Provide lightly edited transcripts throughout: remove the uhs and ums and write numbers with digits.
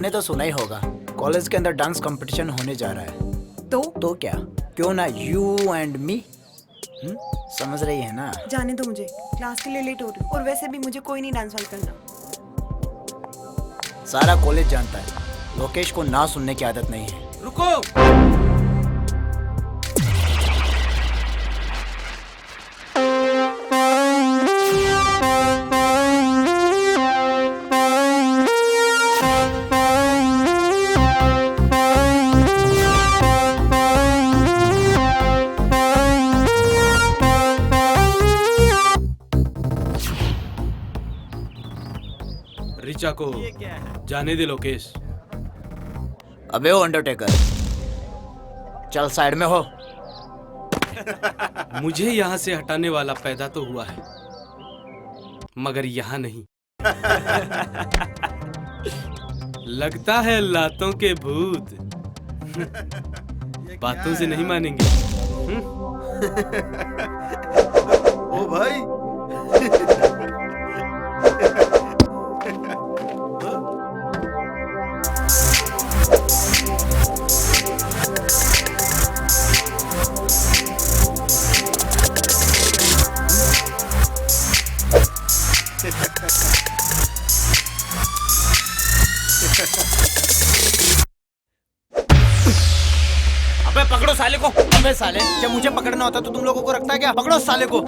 तुमने तो सुना ही होगा, कॉलेज के अंदर डांस कंपटीशन होने जा रहा है। तो क्या, क्यों ना यू एंड मी। समझ रही है ना? जाने दो मुझे, क्लास के लिए लेट हो रही हूँ और वैसे भी मुझे कोई नहीं डांस वांस करना। सारा कॉलेज जानता है, लोकेश को ना सुनने की आदत नहीं है। रुको, ऋचा को जाने दे लोकेश। अबे ओ अंडरटेकर, चल साइड में हो। मुझे यहाँ से हटाने वाला पैदा तो हुआ है, मगर यहाँ नहीं। लगता है लातों के भूत बातों से नहीं मानेंगे। ओ भाई, अबे पकड़ो साले को। अबे साले, जब मुझे पकड़ना होता तो तुम लोगों को रखता है क्या? पकड़ो साले को।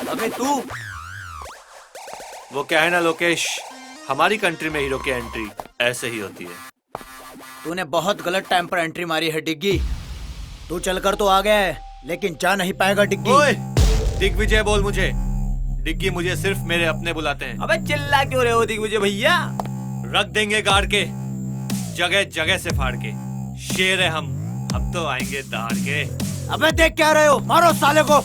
अबे तू, वो क्या है ना लोकेश, हमारी कंट्री में हीरो की एंट्री ऐसे ही होती है। तूने बहुत गलत टाइम पर एंट्री मारी है डिग्गी। तू चलकर तो आ गया है, लेकिन जा नहीं पाएगा डिग्गी। ओए, दिग्विजय बोल मुझे। डिग्गी मुझे सिर्फ मेरे अपने बुलाते हैं। अबे चिल्ला क्यों रहे हो दिग्विजय भैया? रख देंगे गाड़ के, जगह जगह से फाड़ के। शेर है हम, अब तो आएंगे दहाड़ के। अबे देख क्या रहे हो, मारो साले को।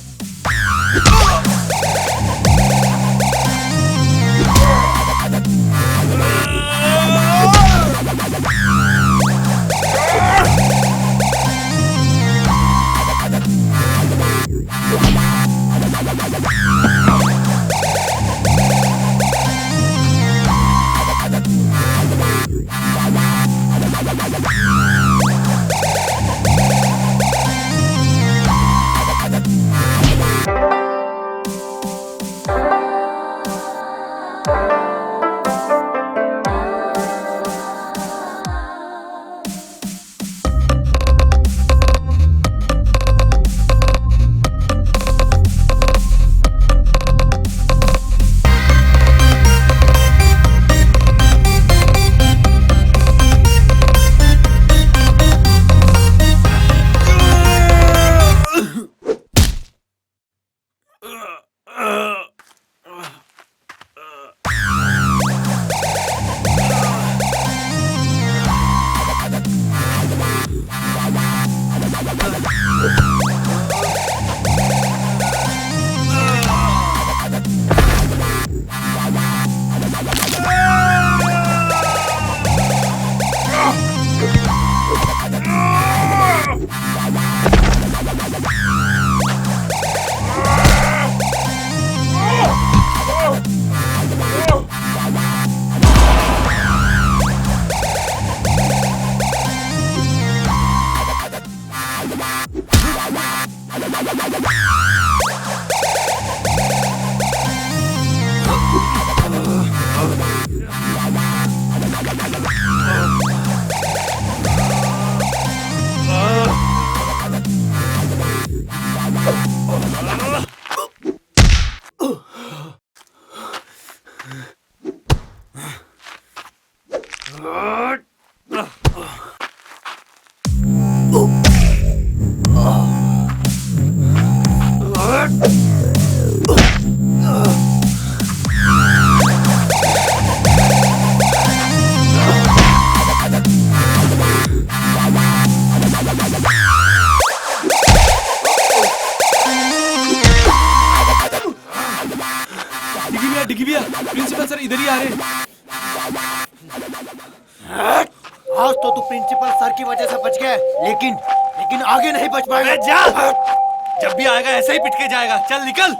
जल्दी आ रहे। आज तो तू प्रिंसिपल सर की वजह से बच गया, लेकिन आगे नहीं बच पाएगा। अबे जा, जब भी आएगा ऐसे ही पिट के जाएगा। चल निकल।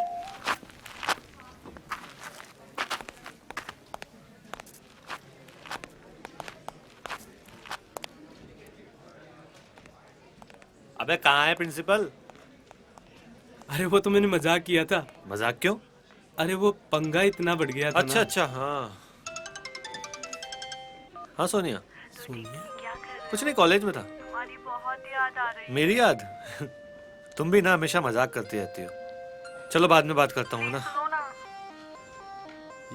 अबे कहाँ है प्रिंसिपल? अरे वो तो मैंने मजाक किया था। मजाक क्यों? अरे वो पंगा इतना बढ़ गया था अच्छा ना। अच्छा, हाँ हाँ सोनिया। कुछ नहीं, कॉलेज में था। तुम्हारी बहुत याद आ रही। मेरी याद? तुम भी ना हमेशा मजाक करती रहती हो। चलो बाद में बात करता हूँ ना।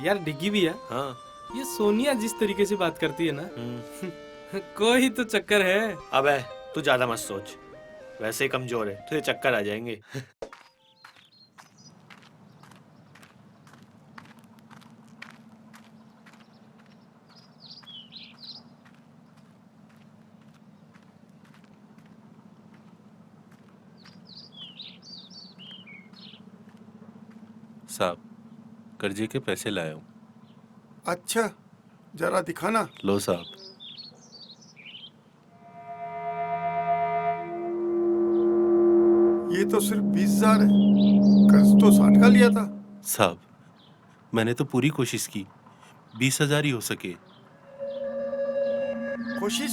यार डिग्गी भी है। हाँ। ये सोनिया जिस तरीके से बात करती है ना, कोई तो चक्कर है। अबे तू ज्यादा मत सोच, वैसे ही कमजोर है, तुझे चक्कर आ जाएंगे। साहब, कर्जे के पैसे लाया हूँ। अच्छा, जरा दिखाना। लो साहब। ये तो सिर्फ 20,000 है, कर्ज तो 60 का लिया था। साहब, मैंने तो पूरी कोशिश की, 20,000 ही हो सके। कोशिश?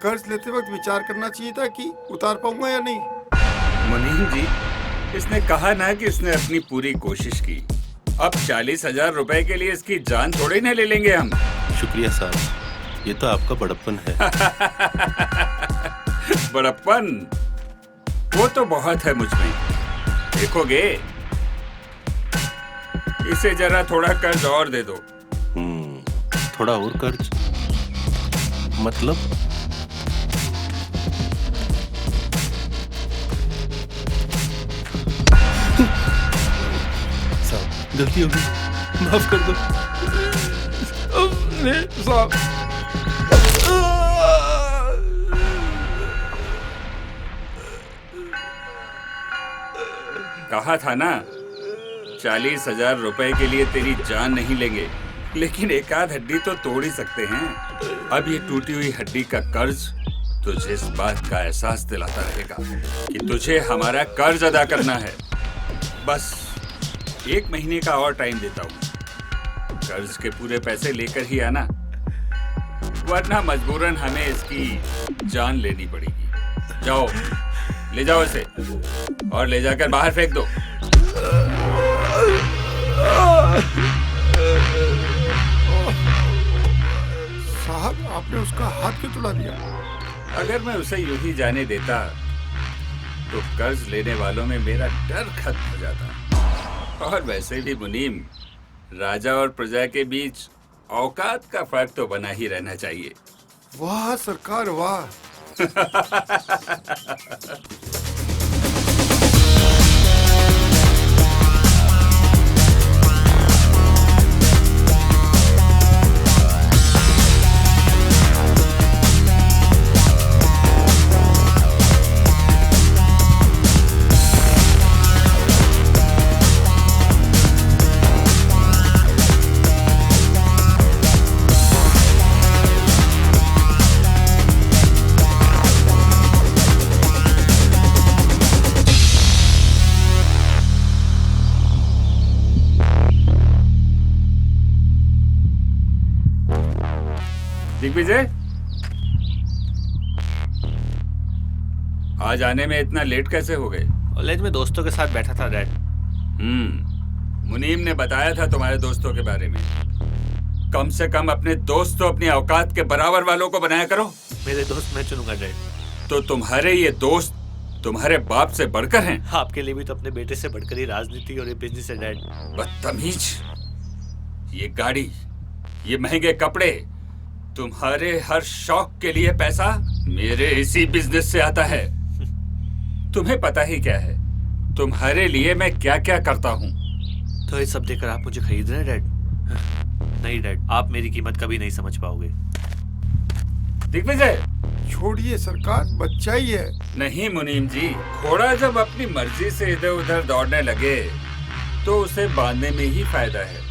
कर्ज लेते वक्त विचार करना चाहिए था कि उतार पाऊंगा या नहीं। मुनीम जी, इसने कहा ना कि इसने अपनी पूरी कोशिश की। अब 40,000 रुपए के लिए इसकी जान थोड़ी ना ले लेंगे हम। शुक्रिया साहब, ये तो आपका बड़प्पन है। बड़प्पन वो तो बहुत है मुझ में। देखोगे, इसे जरा थोड़ा कर्ज और दे दो। थोड़ा और कर्ज मतलब? साहब गलती हो गई, माफ कर दो। कहा था ना, 40,000 रुपए के लिए तेरी जान नहीं लेंगे, लेकिन एक आध हड्डी तो तोड़ ही सकते हैं। अब ये टूटी हुई हड्डी का कर्ज तुझे इस बात का एहसास दिलाता रहेगा कि तुझे हमारा कर्ज अदा करना है। बस 1 महीने का और टाइम देता हूँ। कर्ज के पूरे पैसे लेकर ही आना, वरना मजबूरन हमें इसकी जान लेनी पड़ेगी। जाओ, ले जाओ इसे और ले जाकर बाहर फेंक दो। साहब, आपने उसका हाथ क्यों तुड़ा दिया? अगर मैं उसे यूं ही जाने देता तो कर्ज लेने वालों में मेरा डर खत्म हो जाता। और वैसे भी मुनीम, राजा और प्रजा के बीच औकात का फर्क तो बना ही रहना चाहिए। वाह सरकार, वाह। दिग्विजय, आज आने में इतना लेट कैसे हो गए? कॉलेज में दोस्तों के साथ बैठा था डैड। मुनीम ने बताया था तुम्हारे दोस्तों के बारे में। कम से कम अपने दोस्त तो अपनी औकात के बराबर वालों को बनाया करो। मेरे दोस्त मैं चुनूंगा डैड। तो तुम्हारे ये दोस्त तुम्हारे बाप से बढ़कर हैं। आपके लिए भी तो अपने बेटे से बढ़कर ही राजनीति और ये बिजनेस है डैड। बदतमीज, ये गाड़ी, ये महंगे कपड़े, तुम्हारे हर शौक के लिए पैसा मेरे इसी बिजनेस से आता है। तुम्हें पता ही क्या है तुम्हारे लिए मैं क्या क्या करता हूँ। तो ये सब देखकर आप मुझे खरीद रहे हैं डैड? नहीं डैड, आप मेरी कीमत कभी नहीं समझ पाओगे। दिग्विजय, छोड़िए सरकार, बच्चा ही है। नहीं मुनीम जी, घोड़ा जब अपनी मर्जी से इधर उधर दौड़ने लगे तो उसे बांधने में ही फायदा है।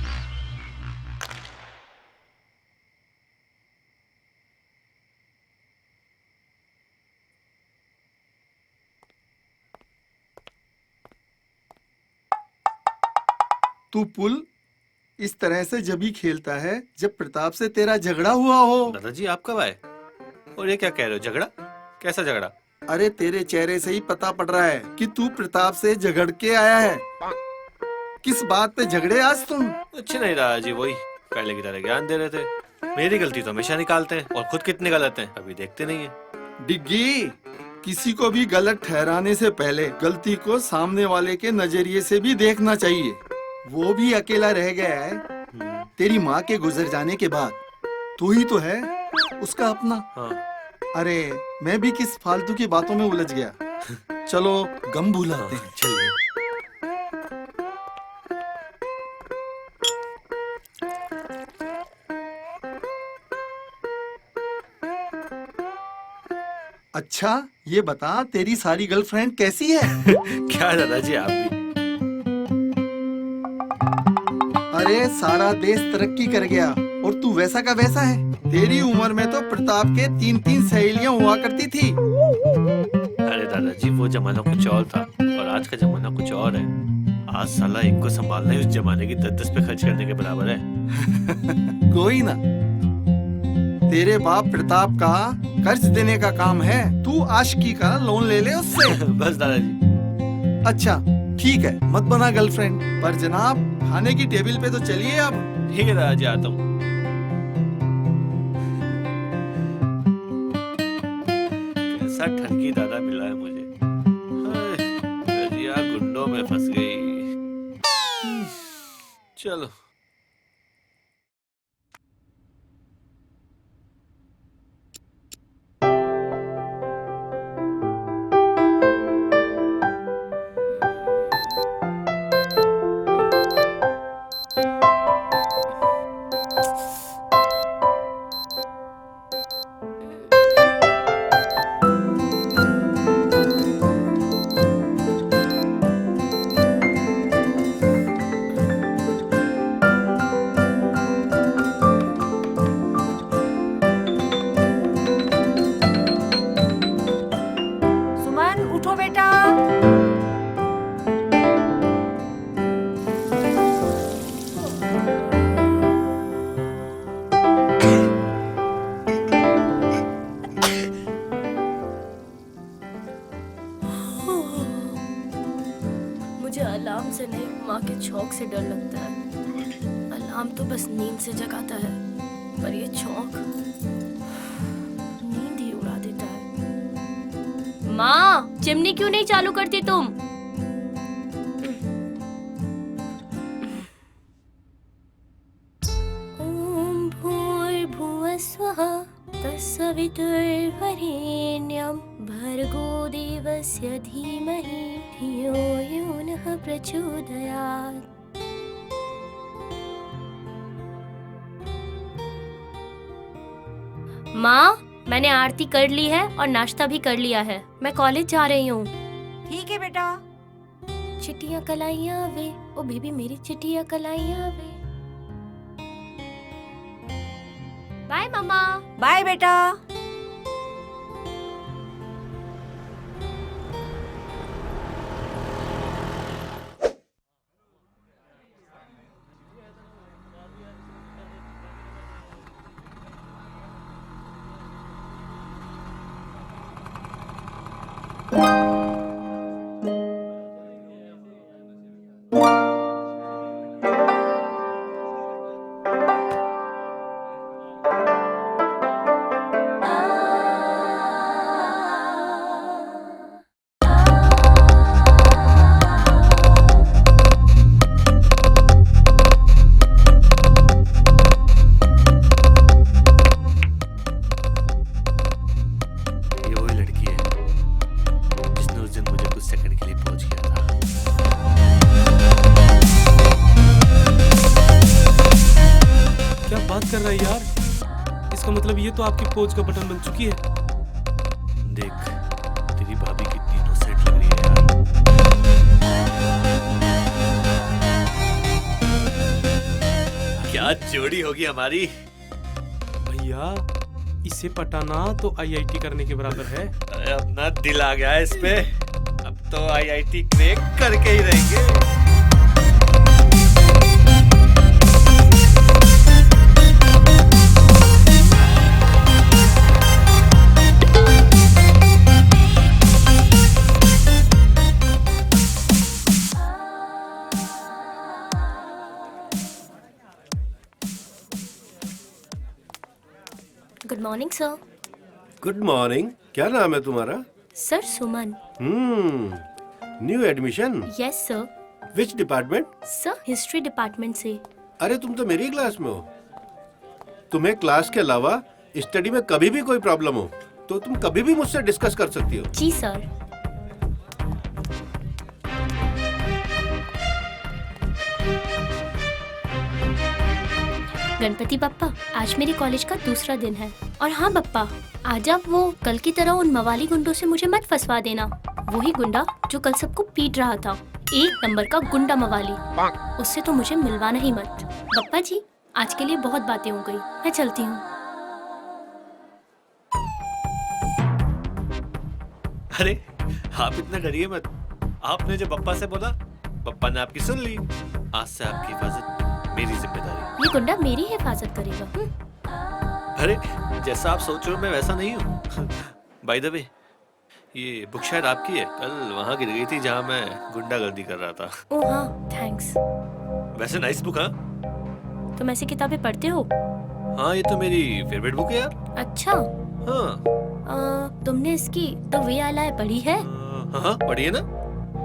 तू पुल इस तरह से जब ही खेलता है जब प्रताप से तेरा झगड़ा हुआ हो। दादाजी आप कब आए? और ये क्या कह रहे हो, झगड़ा? कैसा झगड़ा? अरे तेरे चेहरे से ही पता पड़ रहा है कि तू प्रताप से झगड़ के आया है। किस बात पे झगड़े आज तुम? कुछ नहीं दादाजी, वही पहले की तरह ज्ञान दे रहे थे। मेरी गलती तो हमेशा निकालते हैं और खुद कितने गलत हैं अभी देखते नहीं है। डिग्गी, किसी को भी गलत ठहराने से पहले गलती को सामने वाले के नजरिए से भी देखना चाहिए। वो भी अकेला रह गया है तेरी माँ के गुजर जाने के बाद। तू ही तो है उसका अपना। हाँ। अरे मैं भी किस फालतू की बातों में उलझ गया। चलो गम भुलाते हैं। चलिए। अच्छा ये बता तेरी सारी गर्लफ्रेंड कैसी है? क्या दादाजी आप भी? अरे सारा देश तरक्की कर गया और तू वैसा का वैसा है। तेरी उम्र में तो प्रताप के 3-3 सहेलियां हुआ करती थी। अरे दादाजी वो जमाना कुछ और था और आज का जमाना कुछ और है। आज साला एक को संभालना ही उस जमाने की 10-10 पे खर्च करने के बराबर है। कोई ना, तेरे बाप प्रताप का कर्ज देने का काम है। तू आशिकी का लोन ले ले उससे। बस दादाजी। अच्छा ठीक है, मत बना गर्लफ्रेंड, पर जनाब खाने की टेबल पे तो चलिए अब। ठीक है दादाजी, आता हूँ। कैसा ठगी दादा मिला है मुझे। रजिया गुंडों में फंस गई। चलो। मुझे अलार्म से नहीं, माँ के छौंक से डर लगता है। अलार्म तो बस नींद से जगाता है, पर ये छौंक नींद ही उड़ा देता है। माँ, चिमनी क्यों नहीं चालू करती तुम? ओम भूर्भुवः स्वः तत्सवितुर्वरेण्यं भर्गो देवस्य धीमहि धियो यो नः प्रचोदयात्। माँ, मैंने आरती कर ली है और नाश्ता भी कर लिया है। मैं कॉलेज जा रही हूँ। ठीक है बेटा। चिट्टियाँ कलाइयाँ वे, ओ बेबी मेरी चिट्टियाँ कलाइयाँ वे। बाय मम्मा। बाय बेटा। कर रहा है यार? इसका मतलब ये तो आपकी पोज का बटन बन चुकी है। देख तेरी भाभी कितनी इनोसेंट लग रही है यार। क्या जोड़ी होगी हमारी। भैया इसे पटाना तो आईआईटी करने के बराबर है। अरे अपना दिल आ गया है इस पे। अब तो आईआईटी क्रैक करके ही रहेंगे। Good morning sir. Good morning. क्या नाम है तुम्हारा? Sir Suman. New admission? Yes sir. Which department? Sir history department से। अरे तुम तो मेरी क्लास में हो। तुम्हें क्लास के अलावा स्टडी में कभी भी कोई प्रॉब्लम हो तो तुम कभी भी मुझसे डिस्कस कर सकती हो। जी सर। गणपति बप्पा, आज मेरे कॉलेज का दूसरा दिन है। और हाँ बप्पा, आज आप वो कल की तरह उन मवाली गुंडों से मुझे मत फंसवा देना। वही गुंडा जो कल सबको पीट रहा था, 1 नंबर का गुंडा मवाली। उससे तो मुझे मिलवाना ही मत। बप्पा जी, आज के लिए बहुत बातें हो गई, मैं चलती हूँ। अरे आप इतना डरिए मत। आपने जो पप्पा से बोला, पप्पा ने आपकी सुन ली। आज से आपकी हिफाजत मेरी जिम्मेदारी। ये गुंडा मेरी हिफाजत करेगा। अरे जैसा आप सोच रहे हो मैं वैसा नहीं हूँ। बाय द वे, ये बुक शायद आपकी है। कल वहाँ गिर गई थी जहाँ मैं गुंडागर्दी कर रहा था। ओह हाँ, थैंक्स। वैसे नाइस बुक। हाँ, तुम ऐसी किताबें पढ़ते हो? हाँ ये तो मेरी फेवरेट बुक है यार। अच्छा। हाँ तुमने इसकी द वे आई लाई पढ़ी है? हाँ पढ़िए ना।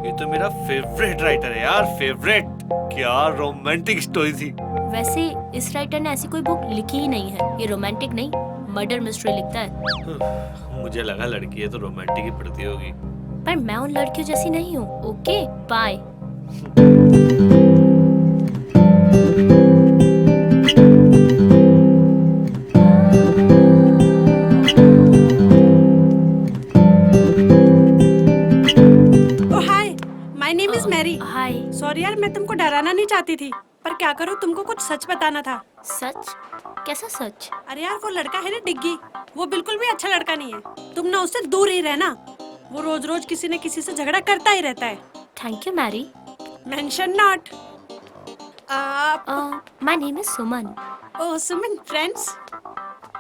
ये तो मेरा फेवरेट राइटर है यार, फेवरेट। क्या रोमांटिक स्टोरी थी। वैसे इस राइटर ने ऐसी कोई बुक लिखी ही नहीं है। ये रोमांटिक नहीं, मर्डर मिस्ट्री लिखता है। मुझे लगा लड़की है तो रोमांटिक ही पढ़ती होगी। पर मैं उन लड़कियों जैसी नहीं हूँ। Okay bye. हाय। सॉरी यार, मैं तुमको डराना नहीं चाहती थी, पर क्या करूँ, तुमको कुछ सच बताना था। सच? कैसा सच? अरे यार, वो लड़का है ना डिग्गी, वो बिल्कुल भी अच्छा लड़का नहीं है। तुम ना उससे दूर ही रहना। वो रोज रोज किसी न किसी से झगड़ा करता ही रहता है। Thank you Mary. Mention not. My name is Suman. Oh Suman, friends?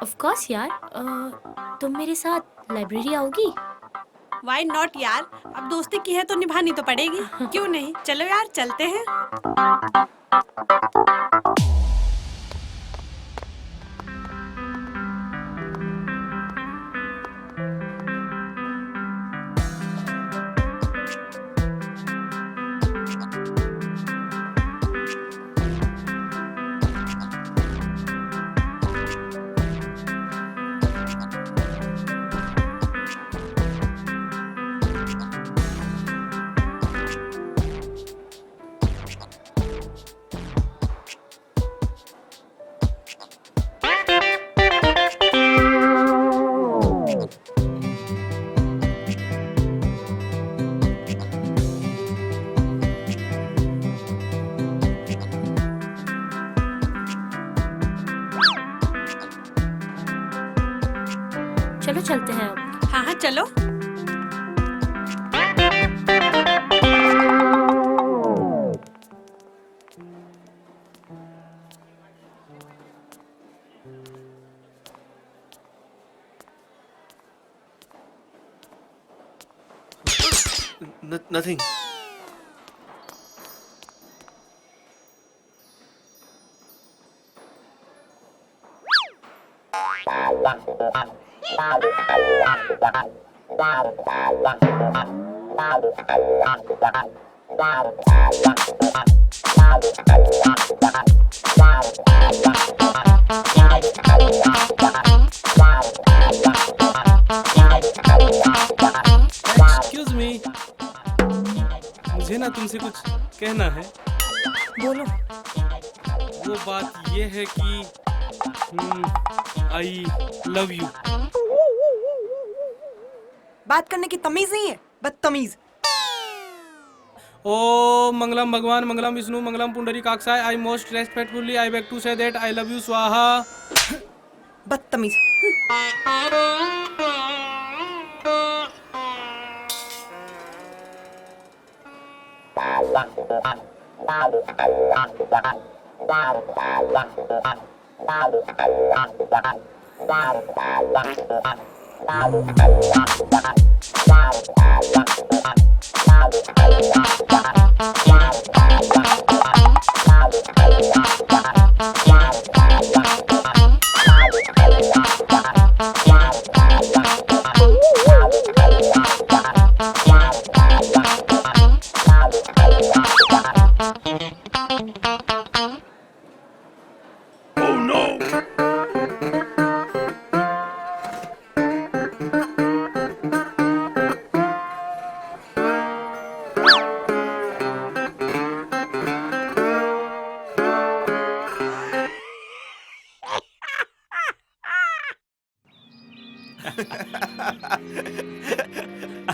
Of course यार। तुम मेरे साथ लाइब्रेरी आओगी? Why not यार, अब दोस्ती की है तो निभानी तो पड़ेगी। क्यों नहीं, चलो यार चलते हैं। चलो चलते हैं अब। हाँ हाँ चलो। Nothing. एक्सक्यूज मी, मुझे ना तुमसे कुछ कहना है। बोलो। वो बात ये है कि आई लव यू। बात करने की तमीज नहीं है, बदतमीज। ओ मंगलम भगवान, मंगलम विष्णु, मंगलम पुंडरीकाक्षाय। I most respectfully I beg to say that I love you स्वाहा। बदतमीज।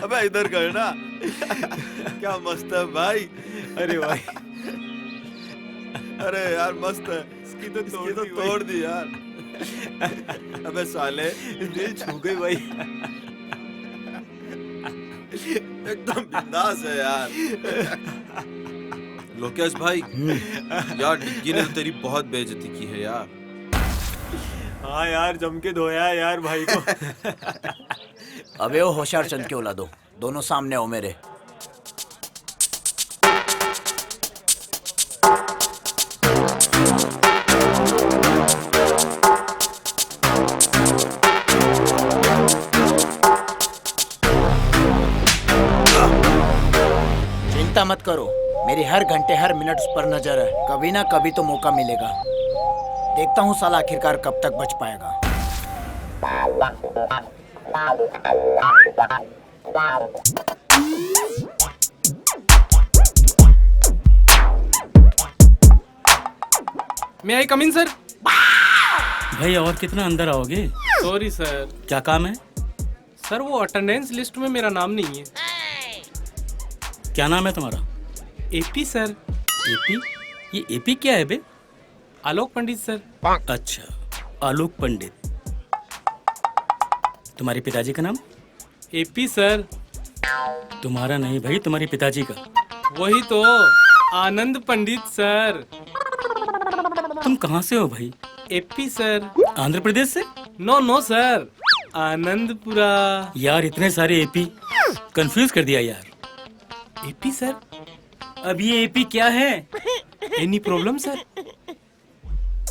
अबे इधर कर ना। क्या मस्त है भाई। अरे भाई, अरे यार मस्त है। इसकी तो तोड़ दी यार। अबे साले, दिल छू गई भाई। एकदम बिंदास है यार। लोकेश भाई, यार डिग्गी ने तो तेरी बहुत बेइज्जती की है यार। हाँ यार, जम के धोया है यार भाई को। अबे वो होशियार चंद के औलादो, दोनों सामने हो मेरे। चिंता मत करो, मेरी हर घंटे हर मिनट उस पर नजर है। कभी ना कभी तो मौका मिलेगा। देखता हूँ साला आखिरकार कब तक बच पाएगा। मे आई कम इन सर? भाई और कितना अंदर आओगे? Sorry sir. क्या काम है? सर वो अटेंडेंस लिस्ट में मेरा नाम नहीं है। क्या नाम है तुम्हारा? AP sir. एपी? ये एपी क्या है बे? आलोक पंडित सर। अच्छा, आलोक पंडित। तुम्हारे पिताजी का नाम? AP sir. तुम्हारा नहीं भाई, तुम्हारे पिताजी का। वही तो, आनंद पंडित सर। तुम कहाँ से हो भाई? AP sir. आंध्र प्रदेश से? No sir, Anandpura. यार इतने सारे एपी, कंफ्यूज कर दिया यार। AP sir. अब ये एपी क्या है? Any problem sir?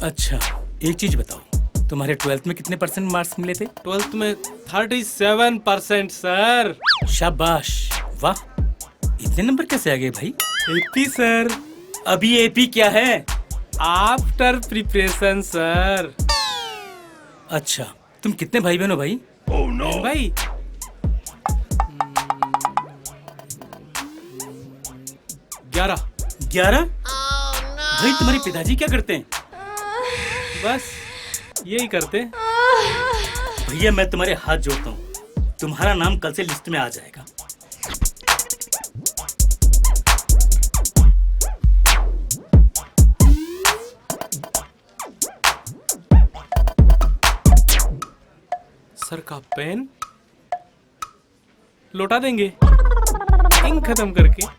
अच्छा, एक चीज बताओ, तुम्हारे 12th में कितने % मार्क्स मिले थे? 12th में 37% सर। शाबाश, वाह, इतने नंबर कैसे आ गए भाई? AP sir. अभी एपी क्या है? After preparation sir. अच्छा, तुम कितने भाई बहन हो भाई? भाई 11? भाई तुम्हारे पिताजी क्या करते हैं? बस यही करते। भैया मैं तुम्हारे हाथ जोड़ता हूँ, तुम्हारा नाम कल से लिस्ट में आ जाएगा। सर का पेन लौटा देंगे इंक खत्म करके।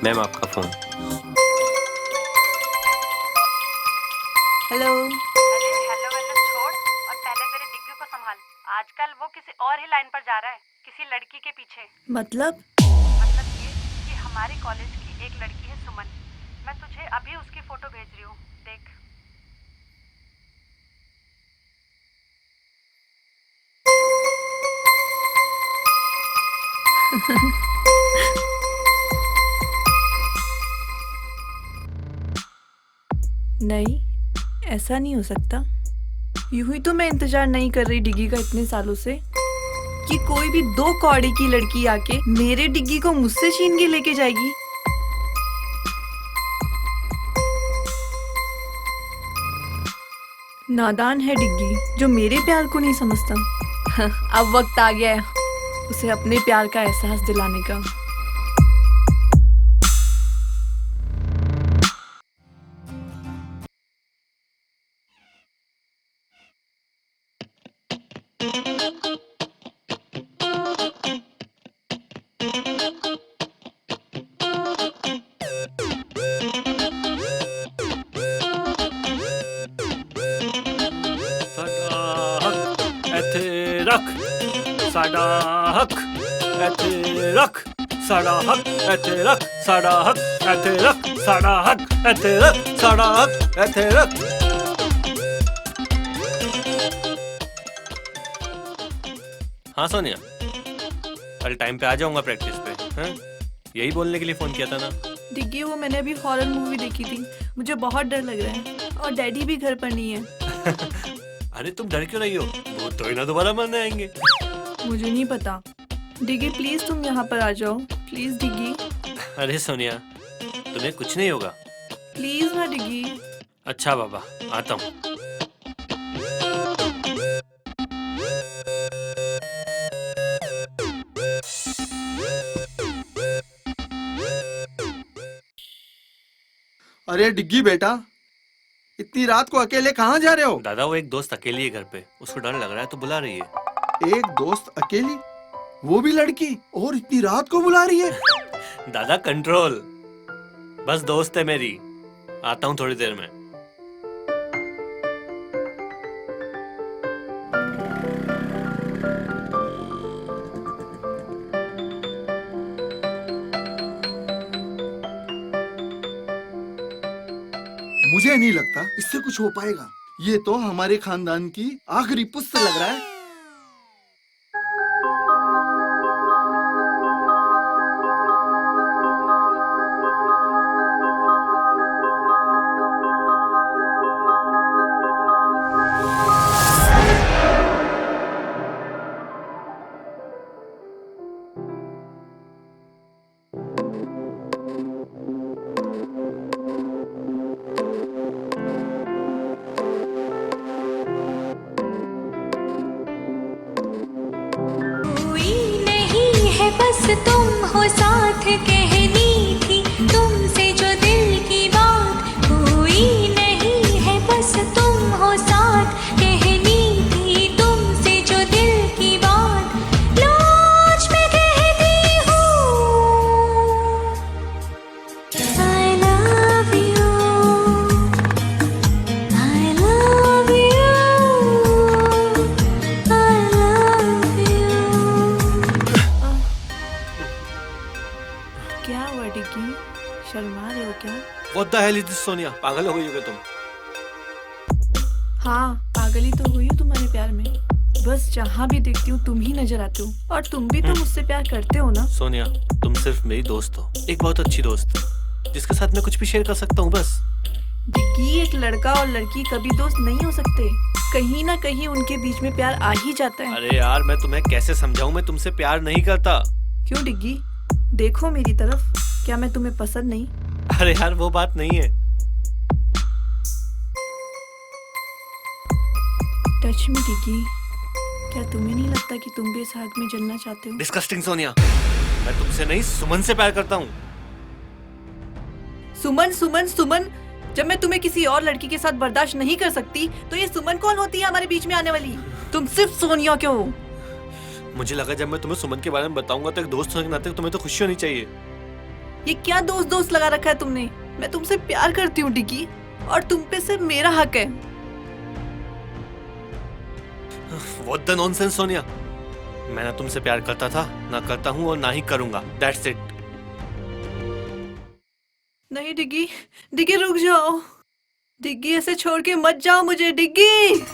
मैम आपका फोन। हेलो। अरे हेलो छोड़ और पहले मेरे डिग्गी को संभाल। आजकल वो किसी और ही लाइन पर जा रहा है, किसी लड़की के पीछे। मतलब ये कि हमारे कॉलेज की एक लड़की है सुमन। मैं तुझे अभी उसकी फोटो भेज रही हूँ, देख। नहीं, ऐसा नहीं हो सकता। यूं ही तो मैं इंतजार नहीं कर रही डिग्गी का इतने सालों से कि कोई भी 2 कौड़ी की लड़की आके मेरे डिग्गी को मुझसे छीन के लेके जाएगी। नादान है डिग्गी जो मेरे प्यार को नहीं समझता। अब वक्त आ गया है उसे अपने प्यार का एहसास दिलाने का। साडा हक ਇੱਥੇ ਰੱਖ ਸਾਡਾ ਹੱਕ ਇੱਥੇ ਰੱਖ ਸਾਡਾ ਹੱਕ ਇੱਥੇ ਰੱਖ ਸਾਡਾ ਹੱਕ ਇੱਥੇ ਰੱਖ ਸਾਡਾ ਹੱਕ ਇੱਥੇ ਰੱਖ हाँ सोनिया कल टाइम पे आ जाऊंगा प्रैक्टिस पे हैं? यही बोलने के लिए फोन किया था ना। डिग्गी वो मैंने अभी हॉरर मूवी देखी थी, मुझे बहुत डर लग रहा है और डैडी भी घर पर नहीं है। अरे तुम डर क्यों रही हो, वो तो ही ना दोबारा मरने आएंगे। मुझे नहीं पता। डिग्गी प्लीज तुम यहाँ पर आ जाओ, प्लीज डिग्गी। अरे सोनिया तुम्हें कुछ नहीं होगा, प्लीज ना डिग्गी। अच्छा बाबा आता हूँ। अरे डिग्गी बेटा, इतनी रात को अकेले कहाँ जा रहे हो? दादा वो एक दोस्त अकेली है घर पे, उसको डर लग रहा है तो बुला रही है। एक दोस्त अकेली, वो भी लड़की, और इतनी रात को बुला रही है? दादा कंट्रोल, बस दोस्त है मेरी, आता हूँ थोड़ी देर में। मुझे नहीं लगता इससे कुछ हो पाएगा। ये तो हमारे खानदान की आखिरी पुस्त लग रहा है। बस तुम हो साथ, कहनी थी तुमसे जो दिल की बात, कोई नहीं है बस तुम हो साथ, कहनी थी तुमसे जो दिल की बात, लाज में कहती हूँ I love you, I love you, I love you। क्या हुआ डिग्गी, शर्मा रहे हो क्या? What the hell is this Sonia, पागल हो गई हो क्या तुम? हाँ पागल ही तो हुई हो तुम्हारे प्यार में। बस जहाँ भी देखती हूँ तुम ही नजर आते हो, और तुम भी तो मुझसे प्यार करते हो ना। सोनिया तुम सिर्फ मेरी दोस्त हो, एक बहुत अच्छी दोस्त जिसके साथ मैं कुछ भी शेयर कर सकता हूँ बस। डिग्गी एक लड़का और लड़की कभी दोस्त नहीं हो सकते, कहीं ना कहीं उनके बीच में प्यार आ ही जाता है। अरे यार मैं तुम्हें कैसे समझाऊं, मैं तुमसे प्यार नहीं करता। क्यों डिग्गी, देखो मेरी तरफ, क्या मैं तुम्हें पसंद नहीं? अरे यार वो बात नहीं है। टच मी डिग्गी, क्या तुम्हें नहीं लगता कि तुम भी इस आग में जलना चाहते हो? डिस्कस्टिंग सोनिया, मैं तुमसे नहीं सुमन से प्यार करता हूँ। सुमन सुमन सुमन, जब मैं तुम्हें किसी और लड़की के साथ बर्दाश्त नहीं कर सकती तो ये सुमन कौन होती है हमारे बीच में आने वाली? तुम सिर्फ सोनिया क्यों हो? मुझे लगा जब मैं तुम्हें सुमन के बारे में बताऊंगा तो एक दोस्त होने के नाते तुम्हें तो खुशी होनी चाहिए। ये क्या दोस्त दोस्त लगा रखा है तुमने? मैं तुमसे प्यार करती हूँ डिग्गी, और तुम पे सिर्फ मेरा हक है। What the nonsense सोनिया, मैं ना तुमसे प्यार करता था, ना करता हूँ और ना ही करूंगा। That's it। नहीं डिग्गी, डिग्गी रुक जाओ, डिग्गी ऐसे छोड़ के मत जाओ मुझे डिग्गी।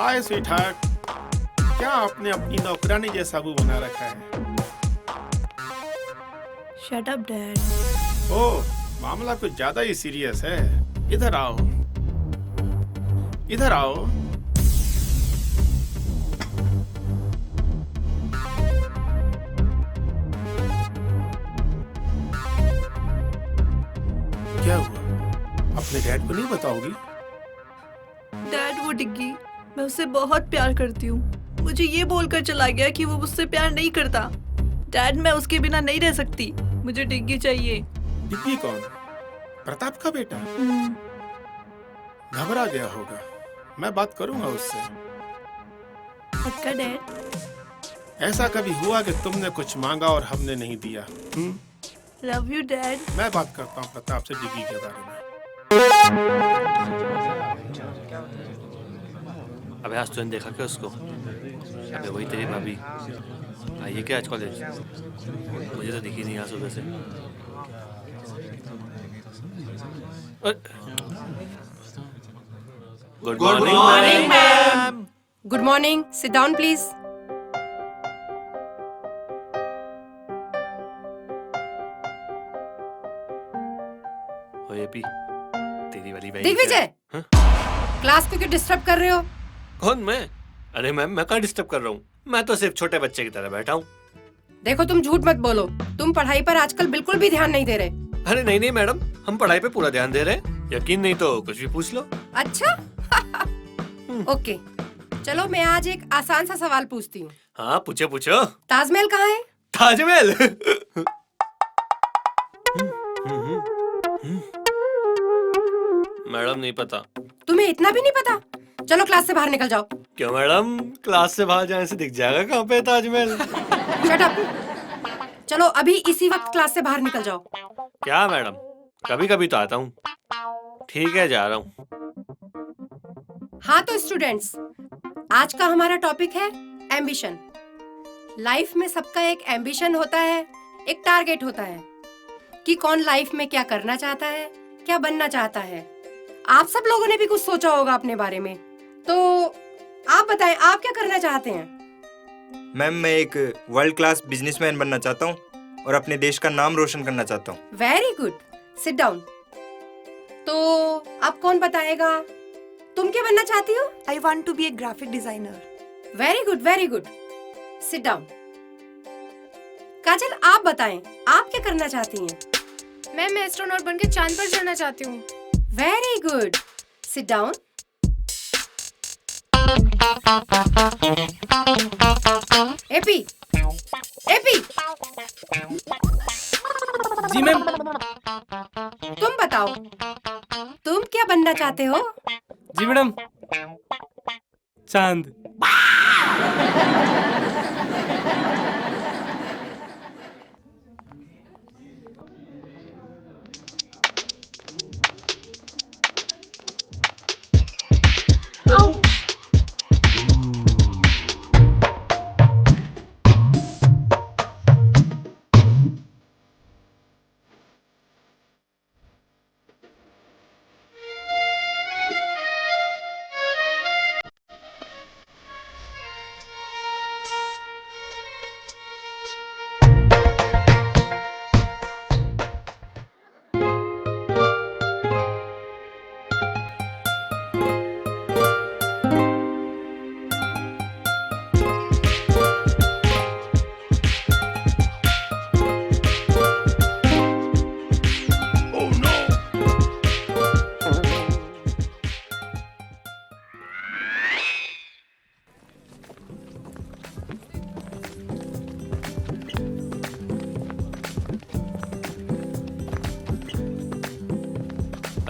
हाय स्वीटहार्ट, क्या आपने अपनी नौकरानी जैसा मुंह बना रखा है? Shut up dad. ओ, मामला कुछ ज्यादा ही सीरियस है। इधर आओ, इधर आओ। क्या हुआ? अपने डैड को नहीं बताओगी? डैड वो डिग्गी, मैं उससे बहुत प्यार करती हूँ। मुझे ये बोलकर चला गया कि वो मुझसे प्यार नहीं करता। डैड मैं उसके बिना नहीं रह सकती, मुझे डिग्गी चाहिए। डिग्गी कौन? प्रताप का बेटा? घबरा गया होगा, मैं बात करूंगा उससे। पक्का डैड? ऐसा कभी हुआ कि तुमने कुछ मांगा और हमने नहीं दिया? Love you dad. मैं बात करता हूँ प्रताप से डिग्गी के बारे में। अबे आज तूने देखा क्या उसको? अबे वही तेरी भाभी आई है क्या आज कॉलेज? मुझे तो दिखी नहीं आज सुबह से। Good morning ma'am. Good morning, sit down please. ओए तेरी वाली बहन दिग्विजय, क्लास को क्यों डिस्टर्ब कर रहे हो? कौन मैं? अरे मैम मैं कहाँ डिस्टर्ब कर रहा हूँ? मैं तो सिर्फ छोटे बच्चे की तरह बैठा हूँ। देखो तुम झूठ मत बोलो, तुम पढ़ाई पर आजकल बिल्कुल भी ध्यान नहीं दे रहे। अरे नहीं नहीं मैडम, हम पढ़ाई पे पूरा ध्यान दे रहे हैं। यकीन नहीं तो कुछ भी पूछ लो। अच्छा ओके, चलो मैं आज एक आसान सा सवाल पूछती हूँ। हाँ पूछो पूछो। ताजमहल कहाँ है? ताजमहल? मैडम नहीं पता। तुम्हें इतना भी नहीं पता? चलो क्लास से बाहर निकल जाओ। क्यों मैडम, क्लास से बाहर जाने से दिख जाएगा कहाँ पे ताजमहल? Shut up. चलो अभी इसी वक्त क्लास से बाहर निकल जाओ। क्या मैडम, कभी कभी तो आता हूँ। ठीक है जा रहा हूँ। हाँ तो स्टूडेंट्स, आज का हमारा टॉपिक है एम्बिशन। लाइफ में सबका एक एम्बिशन होता है, एक टारगेट होता है कि कौन लाइफ में क्या करना चाहता है, क्या बनना चाहता है। आप सब लोगों ने भी कुछ सोचा होगा अपने बारे में, तो आप बताएं आप क्या करना चाहते हैं? मैम मैं एक वर्ल्ड क्लास बिजनेसमैन बनना चाहता हूँ और अपने देश का नाम रोशन करना चाहता हूँ। Very good, sit down. तो अब कौन बताएगा, तुम क्या बनना चाहती हो? I want to be a graphic designer. Very good very good, sit down. Kajal आप बताएं आप क्या करना चाहती हैं? मैं एस्ट्रोनॉट बनके चांद पर जाना चाहती हूँ। Very good, sit down. एपी एपी। जी मैम। तुम बताओ तुम क्या बनना चाहते हो? जी मैडम, चांद।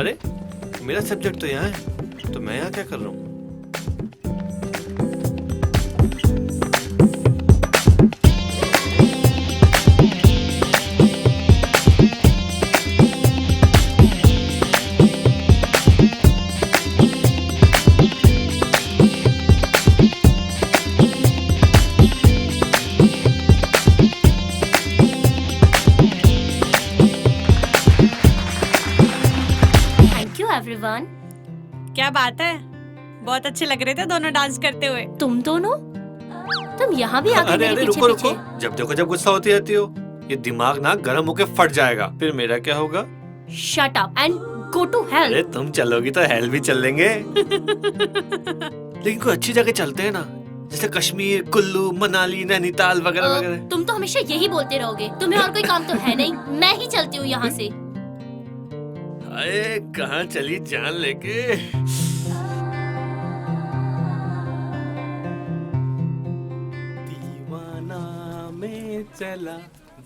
अरे मेरा सब्जेक्ट तो यहाँ है, तो मैं यहाँ क्या कर रहा हूँ? एवरीवन। क्या बात है, बहुत अच्छे लग रहे थे दोनों डांस करते हुए। तुम दोनों? तुम यहाँ भी आके अरे मेरे अरे पीछे रुको पीछे। रुको, जब देखो जब गुस्सा होती रहती हो। ये दिमाग ना गर्म होके फट जाएगा, फिर मेरा क्या होगा? Shut up and go to hell. अरे तुम चलोगी तो हेल भी चल लेंगे। लेकिन कोई अच्छी जगह चलते हैं ना, जैसे कश्मीर, कुल्लू, मनाली, नैनीताल वगैरह वगैरह। तुम तो हमेशा यही बोलते रहोगे, तुम्हें और कोई काम तो है नहीं। मैं ही चलती हूँ यहाँ से। अरे कहाँ चली जान लेके? दीवाना में चला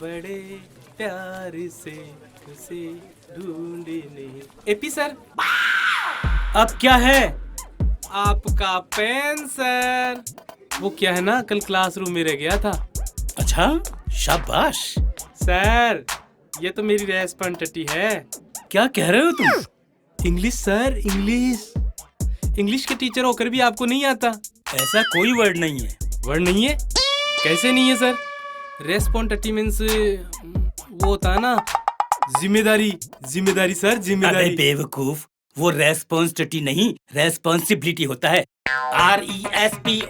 बड़े प्यार से उसे ढूंढने। एपी सर, अब क्या है? आपका पेन सर। वो क्या है ना, कल क्लासरूम में रह गया था। अच्छा, शाबाश। सर ये तो मेरी रेस्पॉन्सिबिलिटी है। क्या कह रहे हो तुम? English sir, English. इंग्लिश के टीचर होकर भी आपको नहीं आता? ऐसा कोई वर्ड नहीं है। वर्ड नहीं है? कैसे नहीं है सर? रेस्पॉन्सिबिलिटी मींस वो होता है ना, जिम्मेदारी। जिम्मेदारी सर, जिम्मेदारी। अबे बेवकूफ, वो रेस्पॉन्सिबिलिटी नहीं, रेस्पॉन्सिबिलिटी होता है। RESPONSIBILITY,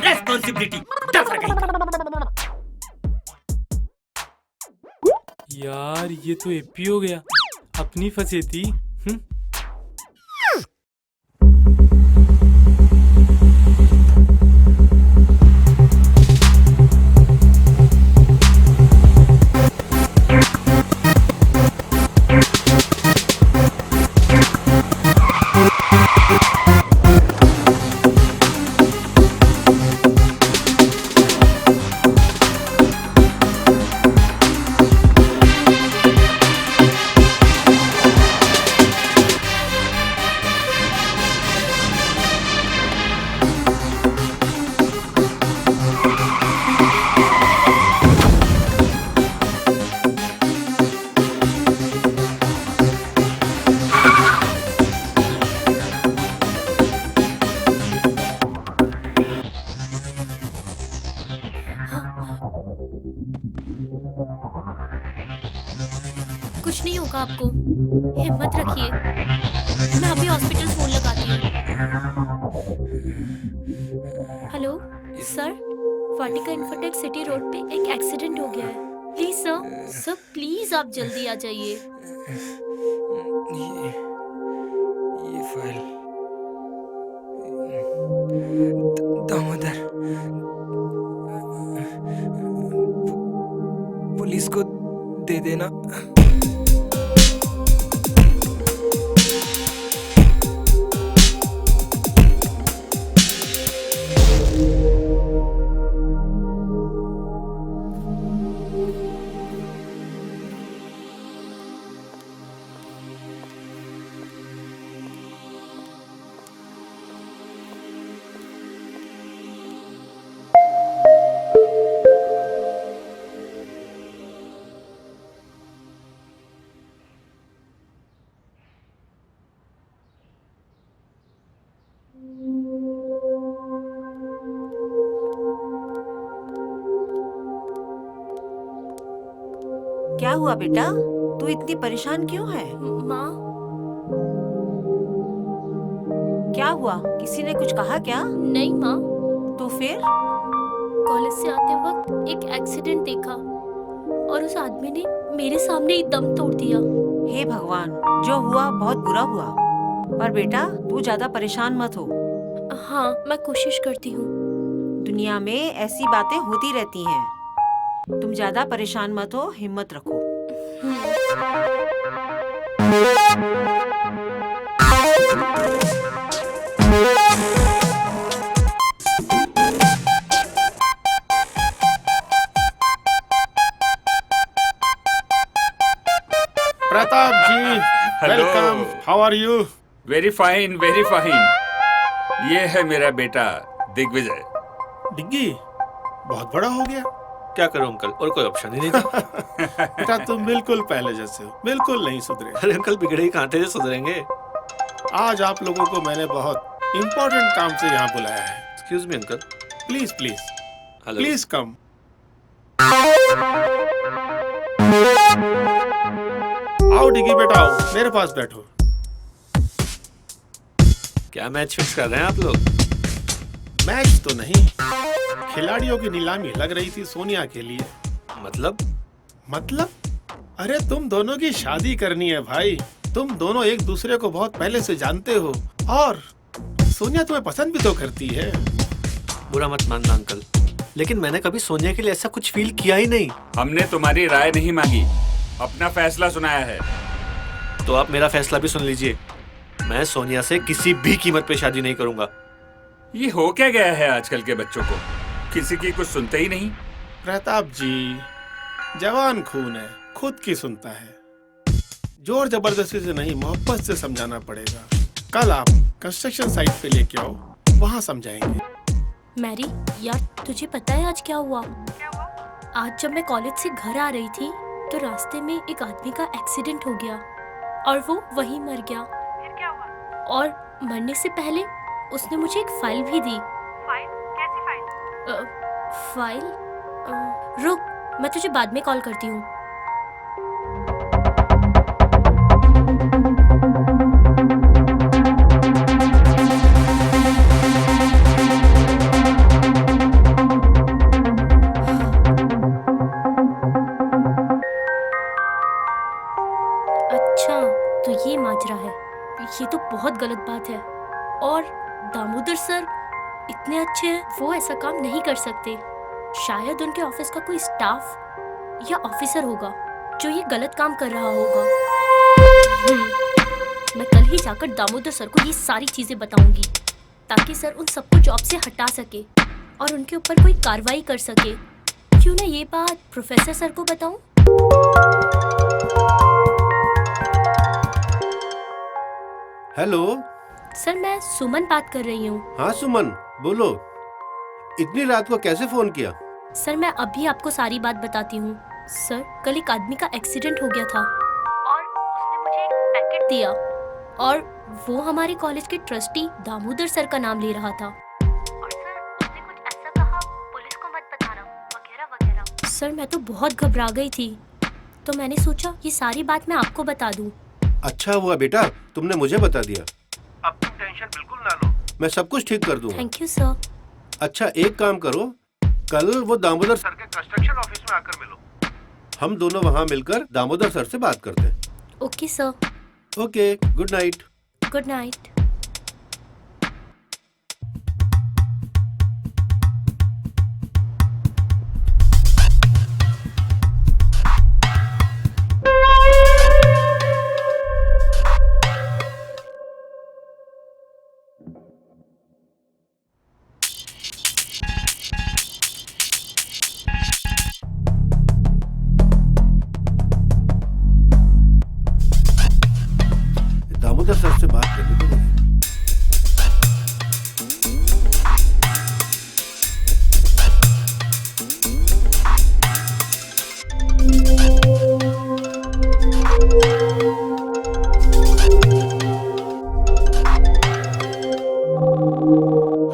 responsibility. यार ये तो एपी हो गया, अपनी फंसी थी। कुछ नहीं होगा आपको, हिम्मत रखिए। मैं अभी हॉस्पिटल फोन लगाती हूँ। हेलो सर, वाटिका इन्फोटेक सिटी रोड पे एक एक्सीडेंट हो गया है। प्लीज सर, सर प्लीज आप जल्दी आ जाइए। ये फाइल दामोदर, पुलिस को दे देना। क्या हुआ बेटा, तू इतनी परेशान क्यों है? माँ, क्या हुआ, किसी ने कुछ कहा क्या? नहीं माँ। तो फिर? कॉलेज से आते वक्त एक एक्सीडेंट देखा और उस आदमी ने मेरे सामने ही दम तोड़ दिया। हे भगवान, जो हुआ बहुत बुरा हुआ, पर बेटा तू ज्यादा परेशान मत हो। हाँ, मैं कोशिश करती हूँ। दुनिया में ऐसी बातें होती रहती हैं, तुम ज्यादा परेशान मत हो, हिम्मत रखो। Pratap ji, welcome. How are you? Very fine, very fine. ये है मेरा बेटा दिग्विजय। डिग्गी बहुत बड़ा हो गया। क्या करूं अंकल, और कोई ऑप्शन ही नहीं था। बेटा तुम बिल्कुल पहले जैसे हो, बिल्कुल नहीं सुधरे। अरे अंकल, बिगड़े ही कहाँ थे जो सुधरेंगे। आज आप लोगों को मैंने बहुत इम्पोर्टेंट काम से यहाँ बुलाया है। Excuse me uncle. Please please hello. Please come. आओ डिग्गी बेटा, आओ मेरे पास बैठो। क्या मैच फिक्स कर रहे हैं आप लोग? मैच तो नहीं, खिलाड़ियों की नीलामी लग रही थी सोनिया के लिए। मतलब अरे तुम दोनों की शादी करनी है भाई। तुम दोनों एक दूसरे को बहुत पहले से जानते हो और सोनिया तुम्हें पसंद भी तो करती है। बुरा मत मानना अंकल, लेकिन मैंने कभी सोनिया के लिए ऐसा कुछ फील किया ही नहीं। हमने तुम्हारी राय नहीं मांगी, अपना फैसला सुनाया है। तो आप मेरा फैसला भी सुन लीजिए। मैं सोनिया से किसी भी कीमत पे शादी नहीं करूंगा। ये हो क्या गया है आजकल के बच्चों को, किसी की कुछ सुनते ही नहीं। प्रताप जी, जवान खून है, खुद की सुनता है। जोर जबरदस्ती से नहीं, मोहब्बत से समझाना पड़ेगा। कल आप कंस्ट्रक्शन साइट पे लेके आओ, वहाँ समझाएंगे। मैरी यार, तुझे पता है आज क्या हुआ? आज जब मैं कॉलेज से घर आ रही थी तो रास्ते में एक आदमी का एक्सीडेंट हो गया और वो वहीं मर गया। फिर क्या हुआ? और मरने से पहले उसने मुझे एक फाइल भी दी। फाइल? कैसी फाइल? फाइल? रुक, मैं तुझे बाद में कॉल करती हूँ। अच्छा, तो ये माजरा है। ये तो बहुत गलत बात है। और दामोदर सर इतने अच्छे हैं, वो ऐसा काम नहीं कर सकते। शायद उनके ऑफिस का कोई स्टाफ या ऑफिसर होगा जो ये गलत काम कर रहा होगा। मैं कल ही जाकर दामोदर सर को ये सारी चीजें बताऊंगी ताकि सर उन सबको जॉब से हटा सके और उनके ऊपर कोई कार्रवाई कर सके। क्यों ना ये बात प्रोफेसर सर को बताऊं? हेलो सर, मैं सुमन बात कर रही हूँ। हाँ सुमन, बोलो। इतनी रात को कैसे फोन किया? सर, मैं अभी आपको सारी बात बताती हूँ। सर, कल एक आदमी का एक्सीडेंट हो गया था और उसने मुझे एक पैकेट दिया और वो हमारे कॉलेज के ट्रस्टी दामोदर सर का नाम ले रहा था। और सर, उसने कुछ ऐसा कहा, पुलिस को मत बताना वगैरह वगैरह। सर, मैं तो बहुत घबरा गई थी, तो मैंने सोचा ये सारी बात मैं आपको बता दूं। अच्छा हुआ बेटा तुमने मुझे बता दिया। अब तुम टेंशन बिल्कुल ना लो, मैं सब कुछ ठीक कर दूंगा। Thank you sir. अच्छा, एक काम करो, कल वो दामोदर सर के कंस्ट्रक्शन ऑफिस में आकर मिलो। हम दोनों वहाँ मिलकर दामोदर सर से बात करते हैं। Okay sir. Okay, good night. Good night. Damodar sir से बात करनी पड़ेगी।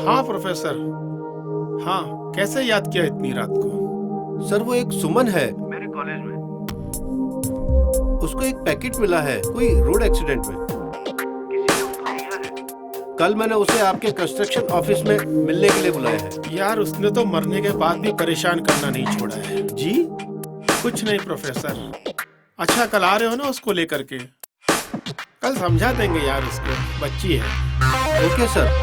हाँ प्रोफेसर, हाँ कैसे याद किया इतनी रात को? सर, वो एक सुमन है मेरे कॉलेज में, उसको एक पैकेट मिला है कोई रोड एक्सीडेंट में। कल मैंने उसे आपके कंस्ट्रक्शन ऑफिस में मिलने के लिए बुलाया है। यार, उसने तो मरने के बाद भी परेशान करना नहीं छोड़ा है। जी? कुछ नहीं प्रोफेसर। अच्छा, कल आ रहे हो ना उसको लेकर के? कल समझा देंगे यार, उसको बच्ची है। Okay sir.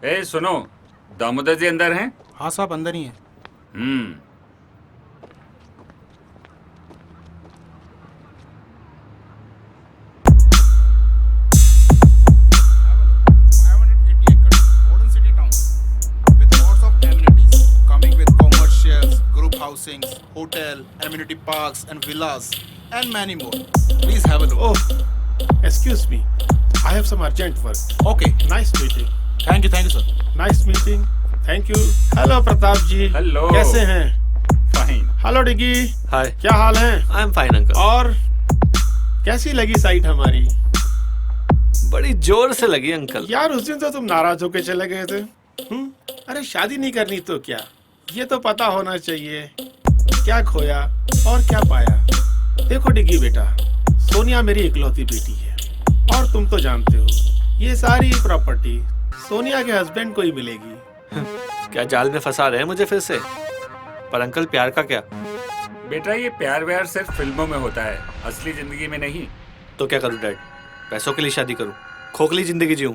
ए सुनो, दामोदर जी अंदर हैं? हाँ साहब, अंदर ही हैं। Housings, hotel, amenity parks and villas and many more. Please have a look. Oh, excuse me. I have some urgent work. Okay. Nice meeting. Thank you, sir. Nice meeting. Thank you. Hello Pratap ji. Hello. कैसे हैं? Fine. Hello Diggy. Hi. क्या हाल है? I am fine uncle. और कैसी लगी site हमारी? बड़ी जोर से लगी अंकल। यार उस दिन तो तुम नाराज होके चले गए थे। अरे शादी नहीं करनी तो क्या, ये तो पता होना चाहिए क्या खोया और क्या पाया। देखो डिगी बेटा, सोनिया मेरी इकलौती बेटी है और तुम तो जानते हो ये सारी प्रॉपर्टी सोनिया के हस्बैंड को ही मिलेगी। क्या जाल में फंसा रहे हैं मुझे फिर से? पर अंकल प्यार का क्या? बेटा ये प्यार व्यार सिर्फ फिल्मों में होता है, असली जिंदगी में नहीं। तो क्या करूं डैड? पैसों के लिए शादी करूं? खोखली जिंदगी जीऊं?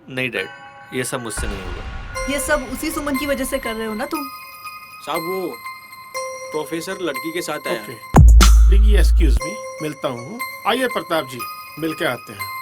नहीं डैड, ये सब मुझसे नहीं होगा। ये सब उसी सुमन की वजह से कर रहे हो ना तुम? साहब वो प्रोफेसर लड़की के साथ आया है। डिगी एक्सक्यूज मी, मिलता हूँ। आइए प्रताप जी, मिल के आते हैं।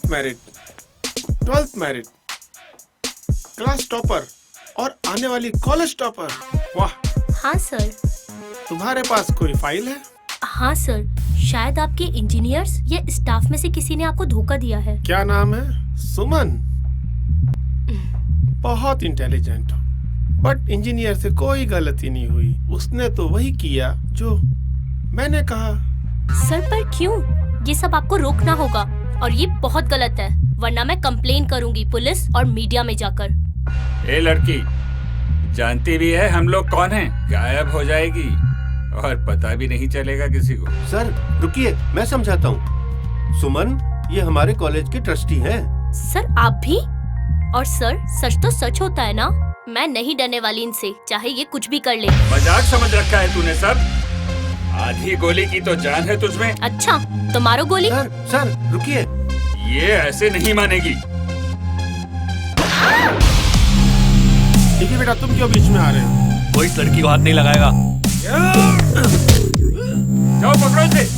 Married, 12th married, class topper और आने वाली कॉलेज टॉपर। वाह। हाँ सर। तुम्हारे पास कोई फाइल है? हाँ सर, शायद आपके इंजीनियर्स या स्टाफ में से किसी ने आपको धोखा दिया है। क्या नाम है? सुमन। बहुत इंटेलिजेंट हो, बट इंजीनियर से कोई गलती नहीं हुई। उसने तो वही किया जो मैंने कहा। सर पर क्यों? ये सब आपको रोकना होगा और ये बहुत गलत है, वरना मैं कंप्लेन करूंगी पुलिस और मीडिया में जाकर। ए लड़की, जानती भी है हम लोग कौन हैं? गायब हो जाएगी और पता भी नहीं चलेगा किसी को। सर रुकिए, मैं समझाता हूँ। सुमन ये हमारे कॉलेज के ट्रस्टी हैं। सर आप भी? और सर सच तो सच होता है ना, मैं नहीं डरने वाली इनसे, चाहे ये कुछ भी कर ले। मजाक समझ रखा है तूने सब? आधी गोली की तो जान है तुझमें। अच्छा तो मारो गोली। सर रुकिए, ये ऐसे नहीं मानेगी। ठीक है बेटा, तुम क्यों बीच में आ रहे हो? कोई इस लड़की को हाथ नहीं लगाएगा। जाओ पकड़ो इसे।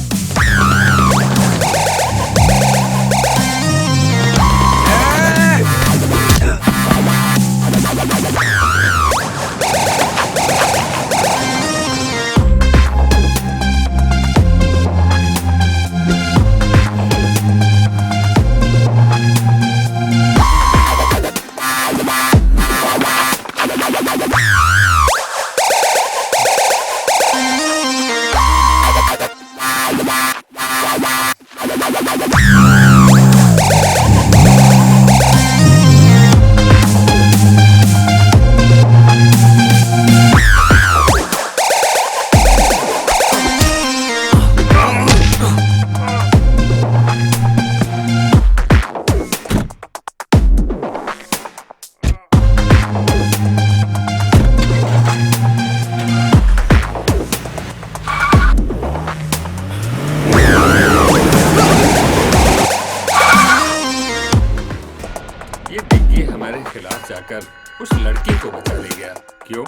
उस लड़की को बचा ले गया। क्यों?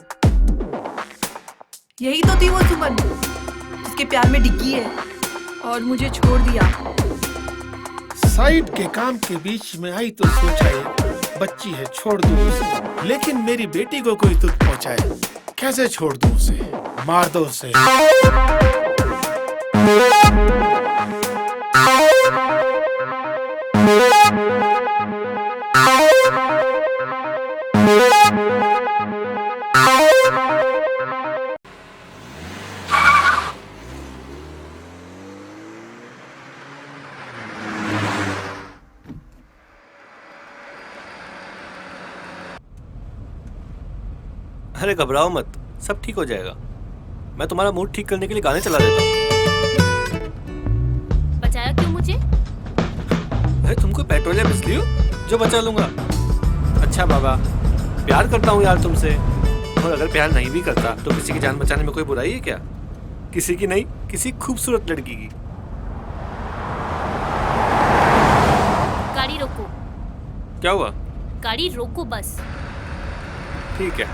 यही तो थी वो सुमन जिसके प्यार में डिग्गी है और मुझे छोड़ दिया। साइड के काम के बीच में आई तो सोचा ये बच्ची है छोड़ दूं उसे, लेकिन मेरी बेटी को कोई दुख पहुंचाए कैसे छोड़ दूं उसे? मार दो उसे। अरे घबराओ मत, सब ठीक हो जाएगा। मैं तुम्हारा मूड ठीक करने के लिए गाने चला देता हूँ। बचाया क्यों मुझे? अरे तुम कोई पेट्रोल या बिजली हो जो बचा लूंगा? अच्छा बाबा, प्यार करता हूँ यार तुमसे, और अगर प्यार नहीं भी करता तो किसी की जान बचाने में कोई बुराई है क्या? किसी की नहीं, किसी खूबसूरत लड़की की। क्या हुआ? गाड़ी रोको बस। ठीक है।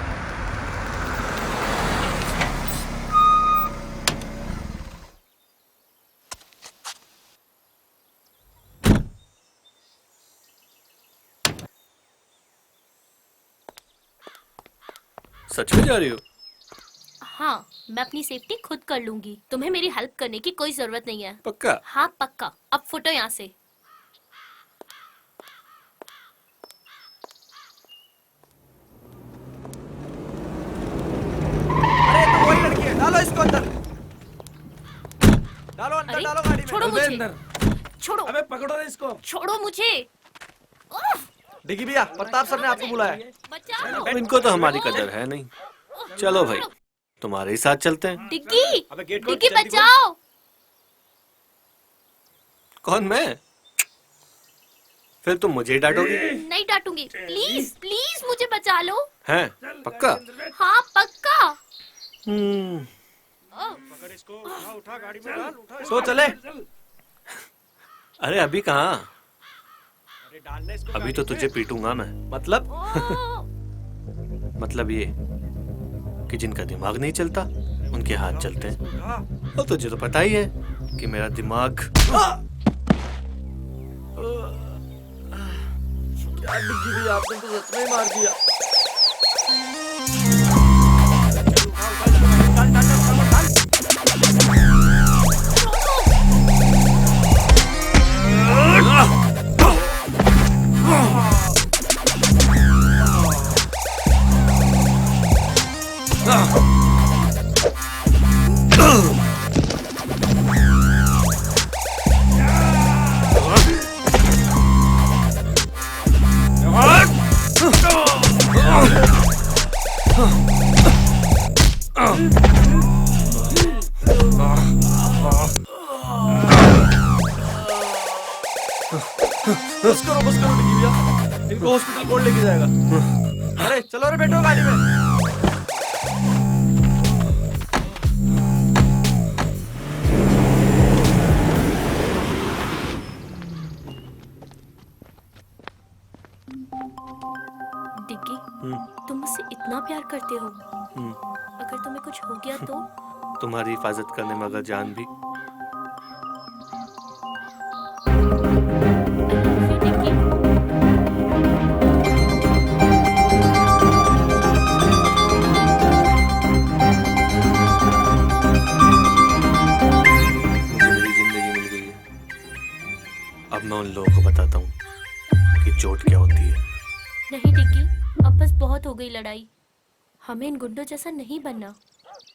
सच में जा रही हो? हाँ, मैं अपनी सेफ्टी खुद कर लूंगी। तुम्हें मेरी हेल्प करने की कोई जरूरत नहीं है। पक्का? हाँ पक्का। अब फुटो यहाँ से। अरे तो वही लड़की है, डालो इसको अंदर। डालो अंदर, अरे, डालो गाड़ी में। छोड़ो मुझे। छोड़ो। अबे पकड़ो ना इसको। छोड़ो मुझे। उफ, डिग्गी भैया, प्रताप सर ने आपको बुलाया। बचाओ। इनको तो हमारी कदर है नहीं। चलो भाई, तुम्हारे ही साथ चलते हैं। डिग्गी, अबे गेट खोल, डिग्गी जल्दी खोल। बचाओ। कौन, मैं? फिर तुम मुझे ही डांटोगी? नहीं डांटूंगी। प्लीज प्लीज मुझे बचा लो। हैं? पक्का? हाँ पक्का। पकड़ इसको, उठा गाड़ी में डाल, उठा। सो चले। अरे अभी कहाँ? अरे डालने इसको। अभी तो तुझे पीटूंगा मैं। मतलब? मतलब ये कि जिनका दिमाग नहीं चलता उनके हाथ चलते हैं। और तुझे तो पता ही है कि मेरा दिमाग। क्या डिग्गी भैया, आपने तो सच में ही मार दिया। बस करो डिग्गी भैया, इनको हॉस्पिटल कौन लेके जाएगा? अरे चलो रे, बैठो गाड़ी में। डिग्गी, तुम मुझसे इतना प्यार करते हो, अगर तुम्हें कुछ हो गया तो? तुम्हारी हिफाजत करने में अगर जान भी। अब मैं उन लोगों को बताता हूँ कि चोट क्या होती है। नहीं डिग्गी, अब बस बहुत हो गई लड़ाई। हमें इन गुंडों जैसा नहीं बनना।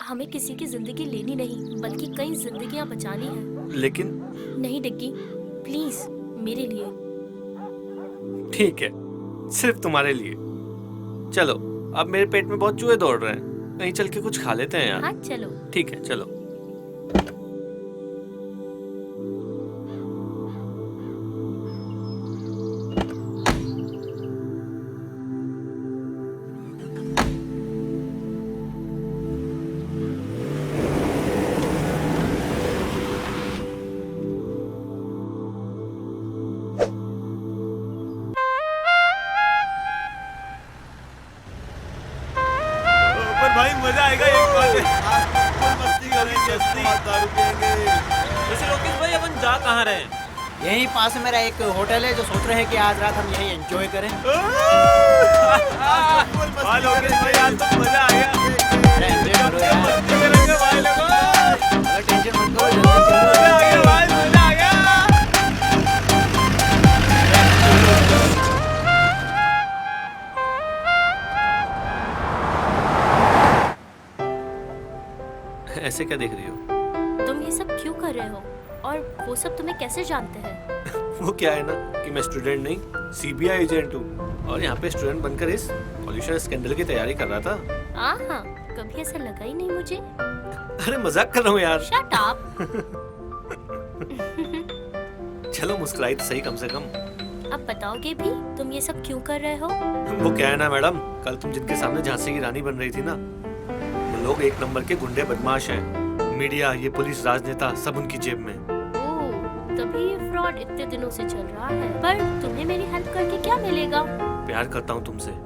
हमें किसी की जिंदगी लेनी नहीं, बल्कि कई जिंदगियां बचानी है। लेकिन नहीं डिग्गी, प्लीज मेरे लिए। ठीक है, सिर्फ तुम्हारे लिए। चलो, अब मेरे पेट में बहुत चूहे दौड़ रहे हैं, कहीं चल के कुछ खा लेते हैं यार। हाँ चलो। ठीक है, चलो। भाई मजा आएगा एक बार मस्ती करेंगे, दारू पिएंगे। वैसे लोकेश भाई, अपन जा कहाँ रहे हैं? यहीं पास में मेरा एक होटल है, जो सोच रहे हैं कि आज रात हम यहीं एंजॉय करें। लोकेश भाई, आज तो मजा आएगा। मस्ती करेंगे भाई लोग। टेंशन मत करो, मजा आ गया भाई, मजा आ गया। ऐसे क्या देख रही हो? तुम ये सब क्यों कर रहे हो? और वो सब तुम्हें कैसे जानते हैं? वो क्या है ना कि मैं स्टूडेंट नहीं, सीबीआई एजेंट हूँ, और यहाँ पे स्टूडेंट बनकर इस पॉल्यूशन स्कैंडल की तैयारी कर रहा था। हाँ, कभी ऐसा लगा ही नहीं मुझे। अरे मजाक कर रहा हूँ यार। Shut up. चलो मुस्कुराई तो सही कम से कम। अब बताओगे भी तुम ये सब क्यों कर रहे हो? वो क्या है ना मैडम, कल तुम जिनके सामने झांसी की रानी बन रही थी ना, वो लोग एक नंबर के गुंडे बदमाश हैं। मीडिया, ये पुलिस, राजनेता सब उनकी जेब में। तभी ये फ्रॉड इतने दिनों से चल रहा है। पर तुम्हें मेरी हेल्प करके क्या मिलेगा? प्यार करता हूँ तुमसे।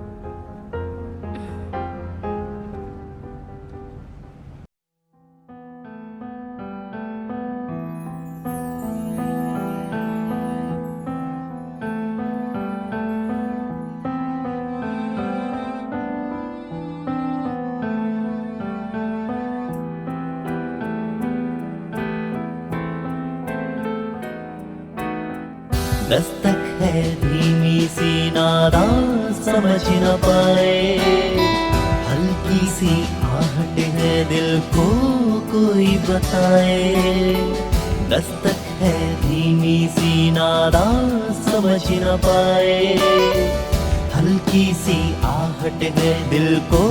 दस्तक है धीमी सी नादा समझ न पाए, हल्की सी आहट है दिल को कोई बताए। दस्तक है धीमी सी नादा समझ न पाए, हल्की सी आहट है दिल को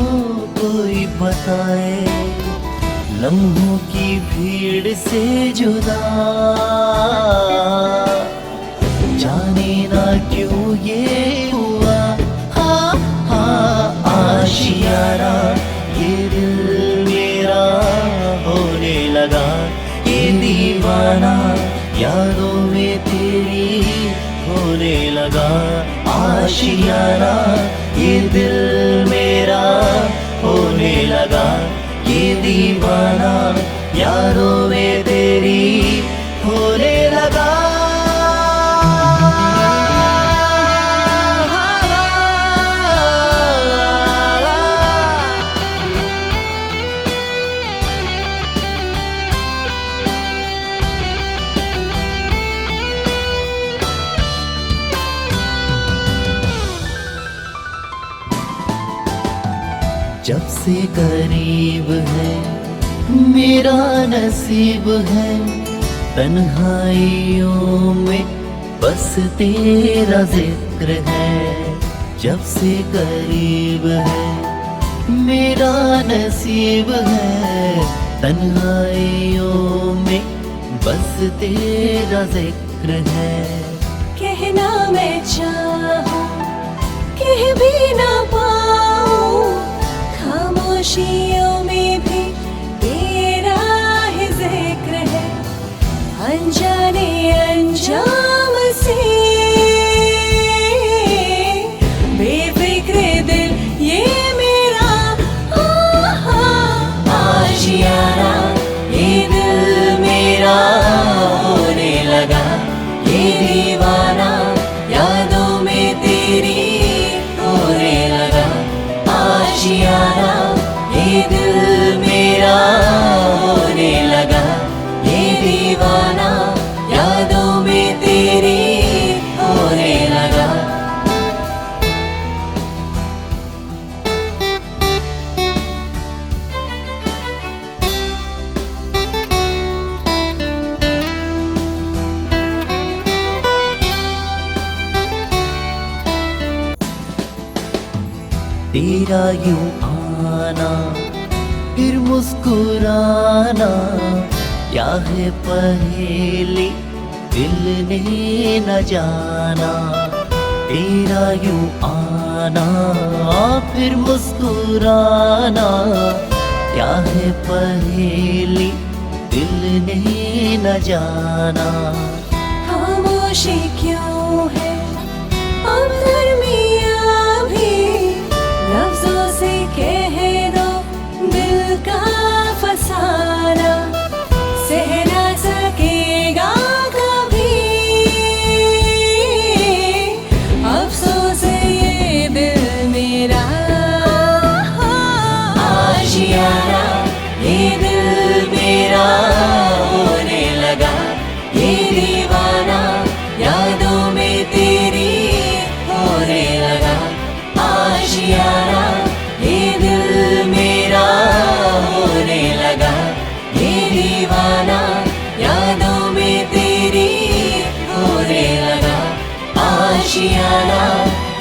कोई बताए। लम्हों की भीड़ से जुदा जाने ना क्यों ये हुआ, हाँ हाँ आशियाना ये दिल मेरा होने लगा। ये दीवाना यादों में तेरी होने लगा। आशियाना ये दिल मेरा होने लगा। ये दीवाना यादों में तेरी होने लगा। जब से करीब है मेरा नसीब है, तन्हाइयों में बस तेरा जिक्र है। जब से करीब है मेरा नसीब है, तन्हाइयों में बस तेरा जिक्र है। कहना मैं चाहूं कह भी ना पाऊं, खामोशियों में भी तेरा ही जिक्र है। अनजाने अंजाम से बेफिक्र दिल ये मेरा आशियाना ये दिल मेरा होने लगा। ये दीवाना यादों में तेरी होने लगा। आशियाना ये दिल मेरा होने लगा। ये दीवाना यादों में तेरी होने लगा। तेरा यूं आना फिर मुस्कुराना, क्या है पहेली दिल ने न जाना। तेरा यूं आना फिर मुस्कुराना, क्या है पहेली दिल ने न जाना। खामोशी क्यों है अब दरमियां भी, लफ्जों से कह दो दिल का फसाना। सह ना सकेगा कभी अफसोस ये दिल मेरा। आशियाना ये दिल मेरा होने लगा। ये दीवाना यादों में तेरी होने लगा। आशियाना ये दिल मेरा होने लगा। ये दीवाना यादों में तेरी होने लगा। आशियाना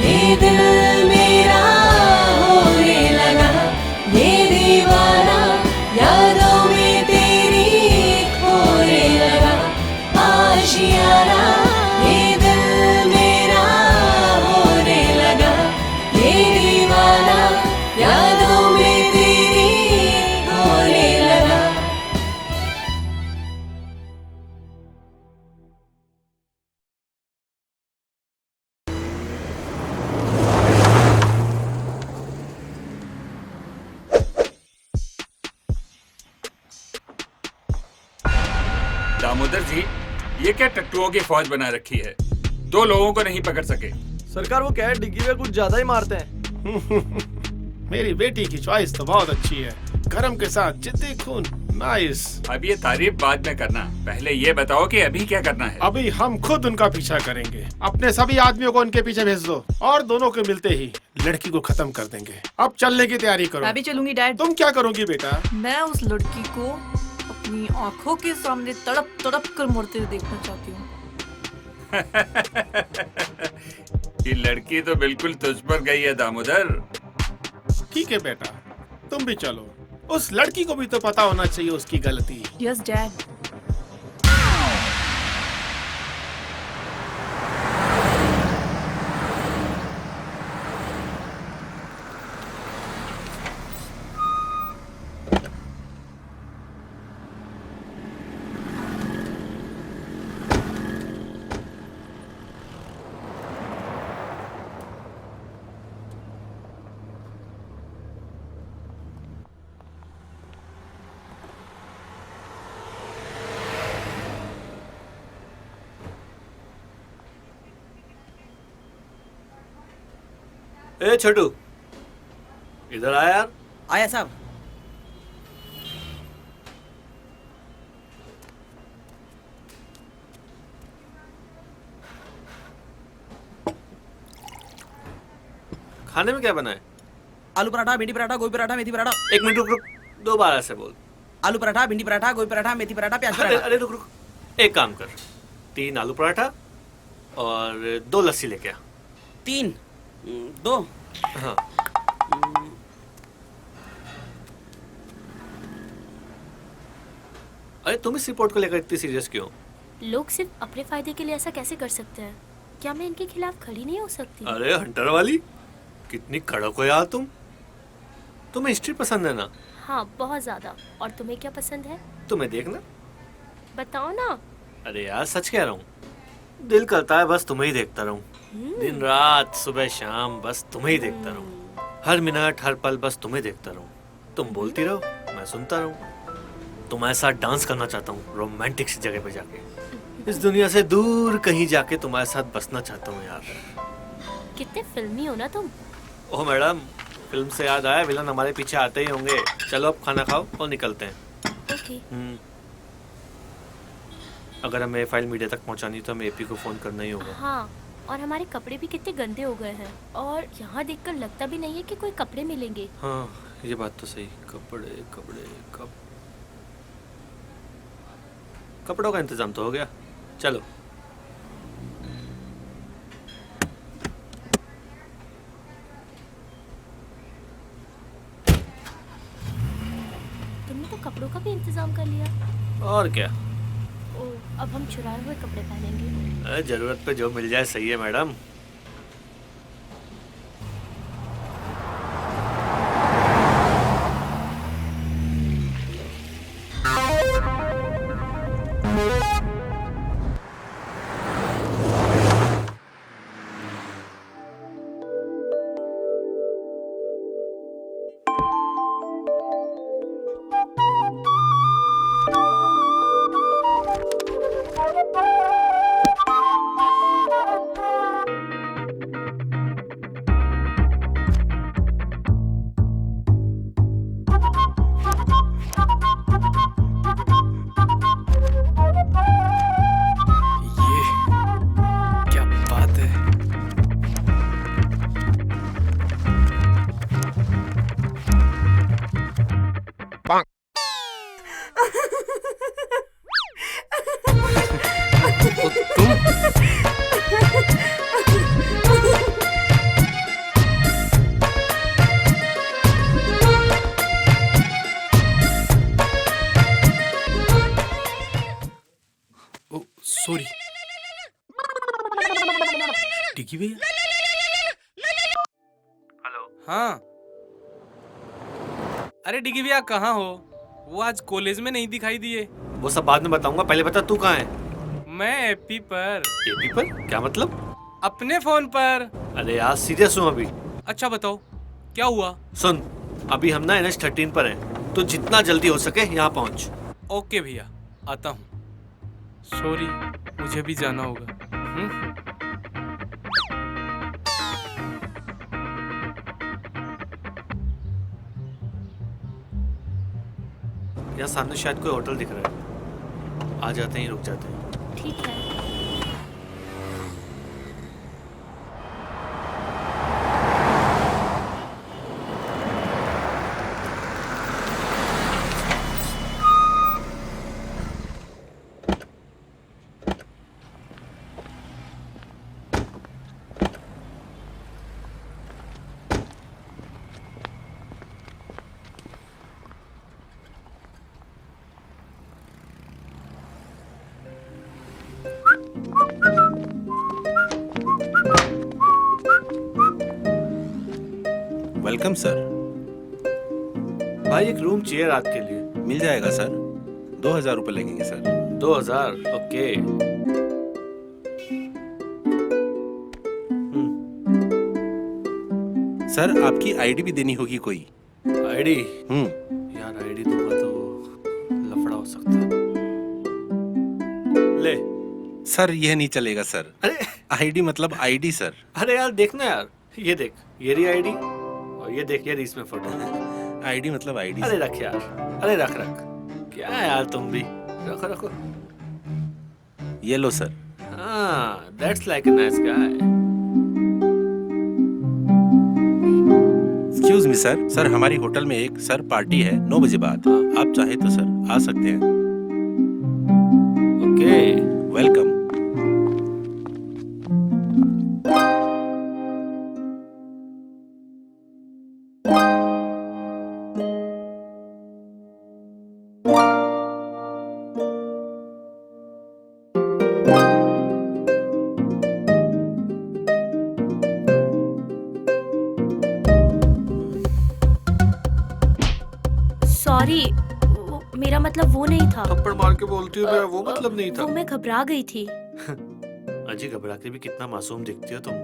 ये दिल मेरा होने लगा। ये दीवाना यादों में तेरी होने लगा। आशियाना ये दिल मेरा होने लगा। ये दीवाना यादों में तेरी होने लगा। दामोदर जी, ये क्या टट्टुओं की फौज बना रखी है? 2 लोगों को नहीं पकड़ सके। सरकार वो क्या है, डिग्गी में कुछ ज्यादा ही मारते हैं। मेरी बेटी की चॉइस तो बहुत अच्छी है, गरम के साथ जिद्दी खून, नाइस। अब ये तारीफ बाद में करना, पहले ये बताओ कि अभी क्या करना है? अभी हम खुद उनका पीछा करेंगे। अपने सभी आदमियों को उनके पीछे भेज दो और दोनों को मिलते ही लड़की को खत्म कर देंगे। अब चलने की तैयारी करो। मैं भी चलूंगी डैड। तुम क्या करोगी बेटा? मैं उस लड़की को अपनी आंखों के सामने तड़प तड़प कर मरते हुए देखना चाहती हूँ। ये लड़की तो बिल्कुल तुझ पर गई है दामोदर। ठीक है बेटा, तुम भी चलो। उस लड़की को भी तो पता होना चाहिए उसकी गलती। Yes dad. ए छोटू, इधर आया यार। आया साहब। खाने में क्या बना है? आलू पराठा, भिंडी पराठा, गोभी पराठा, मेथी पराठा। 1 मिनट रुक रुक, 2 बार ऐसे बोल। आलू पराठा, भिंडी पराठा, गोभी पराठा, मेथी पराठा, प्याज अरे पराठा। अरे रुक रुक, एक काम कर, 3 आलू पराठा और 2 लस्सी लेके आ। 3, 2। हाँ। अरे तुम इस रिपोर्ट को लेकर इतनी सीरियस क्यों? लोग सिर्फ अपने फायदे के लिए ऐसा कैसे कर सकते हैं? क्या मैं इनके खिलाफ खड़ी नहीं हो सकती? अरे हंटर वाली, कितनी कड़क हो यार तुम। तुम्हें हिस्ट्री पसंद है ना? हाँ, बहुत ज्यादा। और तुम्हें क्या पसंद है? तुम्हें देखना। बताओ ना। अरे यार सच कह रहा हूँ, दिल करता है बस तुम्हें ही देखता रहूं। दिन रात सुबह शाम बस तुम्हें ही देखता रहूं। हर मिनट हर पल बस तुम्हें देखता रहूं। तुम बोलती रहो, मैं सुनता रहूं। तुम्हारे साथ डांस करना चाहता हूँ रोमांटिक सी जगह पे जाके। इस दुनिया से दूर कहीं जाके तुम्हारे साथ बसना चाहता हूँ यार। कितने फिल्मी हो ना तुम। ओह मैडम, फिल्म से याद आया, विलन हमारे पीछे आते ही होंगे। चलो अब खाना खाओ और निकलते हैं। ओके। अगर हमें फाइल मीडिया तक पहुंचानी तो हमें एपी को फोन करना ही होगा। हाँ, और हमारे कपड़े भी कितने गंदे हो गए हैं और यहाँ देखकर लगता भी नहीं है कि कोई कपड़े मिलेंगे। हाँ ये बात तो सही। कपड़ों का इंतजाम तो हो गया, चलो। तुमने तो कपड़ों का भी इंतजाम कर लिया। और क्या। ओ, अब हम चुराए हुए कपड़े पहनेंगे। जरूरत पे जो मिल जाए सही है मैडम। सॉरी। डिग्गी भैया। हेलो। हाँ, अरे डिग्गी भैया कहाँ हो? वो आज कॉलेज में नहीं दिखाई दिए। वो सब बाद में बताऊंगा, पहले बता तू कहाँ है? मैं एपी पर। एपी पर? क्या मतलब? अपने फोन पर। अरे यार सीरियस हूँ अभी। अच्छा बताओ क्या हुआ? सुन, अभी हम ना NH13 पर हैं, तो जितना जल्दी हो सके यहाँ पहुँच। ओके भैया, आता हूँ। सॉरी, मुझे भी जाना होगा। यहाँ सामने शायद कोई होटल दिख रहा है, आ जाते हैं, रुक जाते हैं। ठीक है। Welcome sir. भाई एक रूम चाहिए रात के लिए। मिल जाएगा सर, 2000 रुपये लगेंगे सर। 2000? ओके। सर आपकी आईडी भी देनी होगी कोई। आईडी? यार आईडी दूंगा तो लफड़ा हो सकता है। ले। सर यह नहीं चलेगा सर। अरे आईडी मतलब आईडी सर। अरे यार देखना यार, ये देख, ये रही आईडी, और ये देख, ये रही इसमें फोटो। आईडी मतलब आईडी। अरे रख यार, अरे रख रख, क्या है यार तुम भी, रखो रखो। ये लो सर। हाँ, that's like a nice guy. Excuse me sir, sir हमारी होटल में एक सर पार्टी है 9 बजे बाद। आप चाहे तो सर आ सकते हैं। Okay, welcome. सॉरी, मेरा मतलब वो नहीं था। थप्पड़ मार के बोलती हूँ, मेरा वो मतलब नहीं था। वो मैं घबरा गई थी। अजी घबरा के भी कितना मासूम दिखती हो तुम।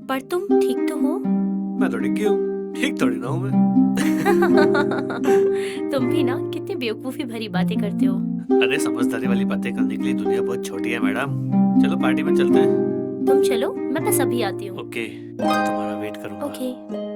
पर तुम ठीक तो हो? मैं तो डिग्गी हूँ, ठीक थोड़ी ना हूँ मैं। तुम भी ना कितनी बेवकूफी भरी बातें करते हो। अरे समझदारी वाली बातें करने के लिए दुनिया बहुत छोटी है मैडम। चलो पार्टी में चलते हैं। तुम चलो, मैं बस अभी आती हूँ। ओके, मैं तुम्हारा वेट करूँगा। ओके।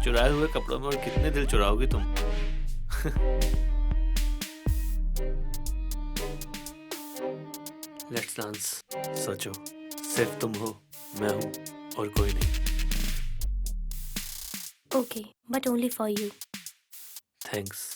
चुराए हुए कपड़ों में और कितने दिल चुराओगी तुम। Let's dance. सोचो, सिर्फ तुम हो, मैं हूँ और कोई नहीं। Okay, but only for you. Thanks.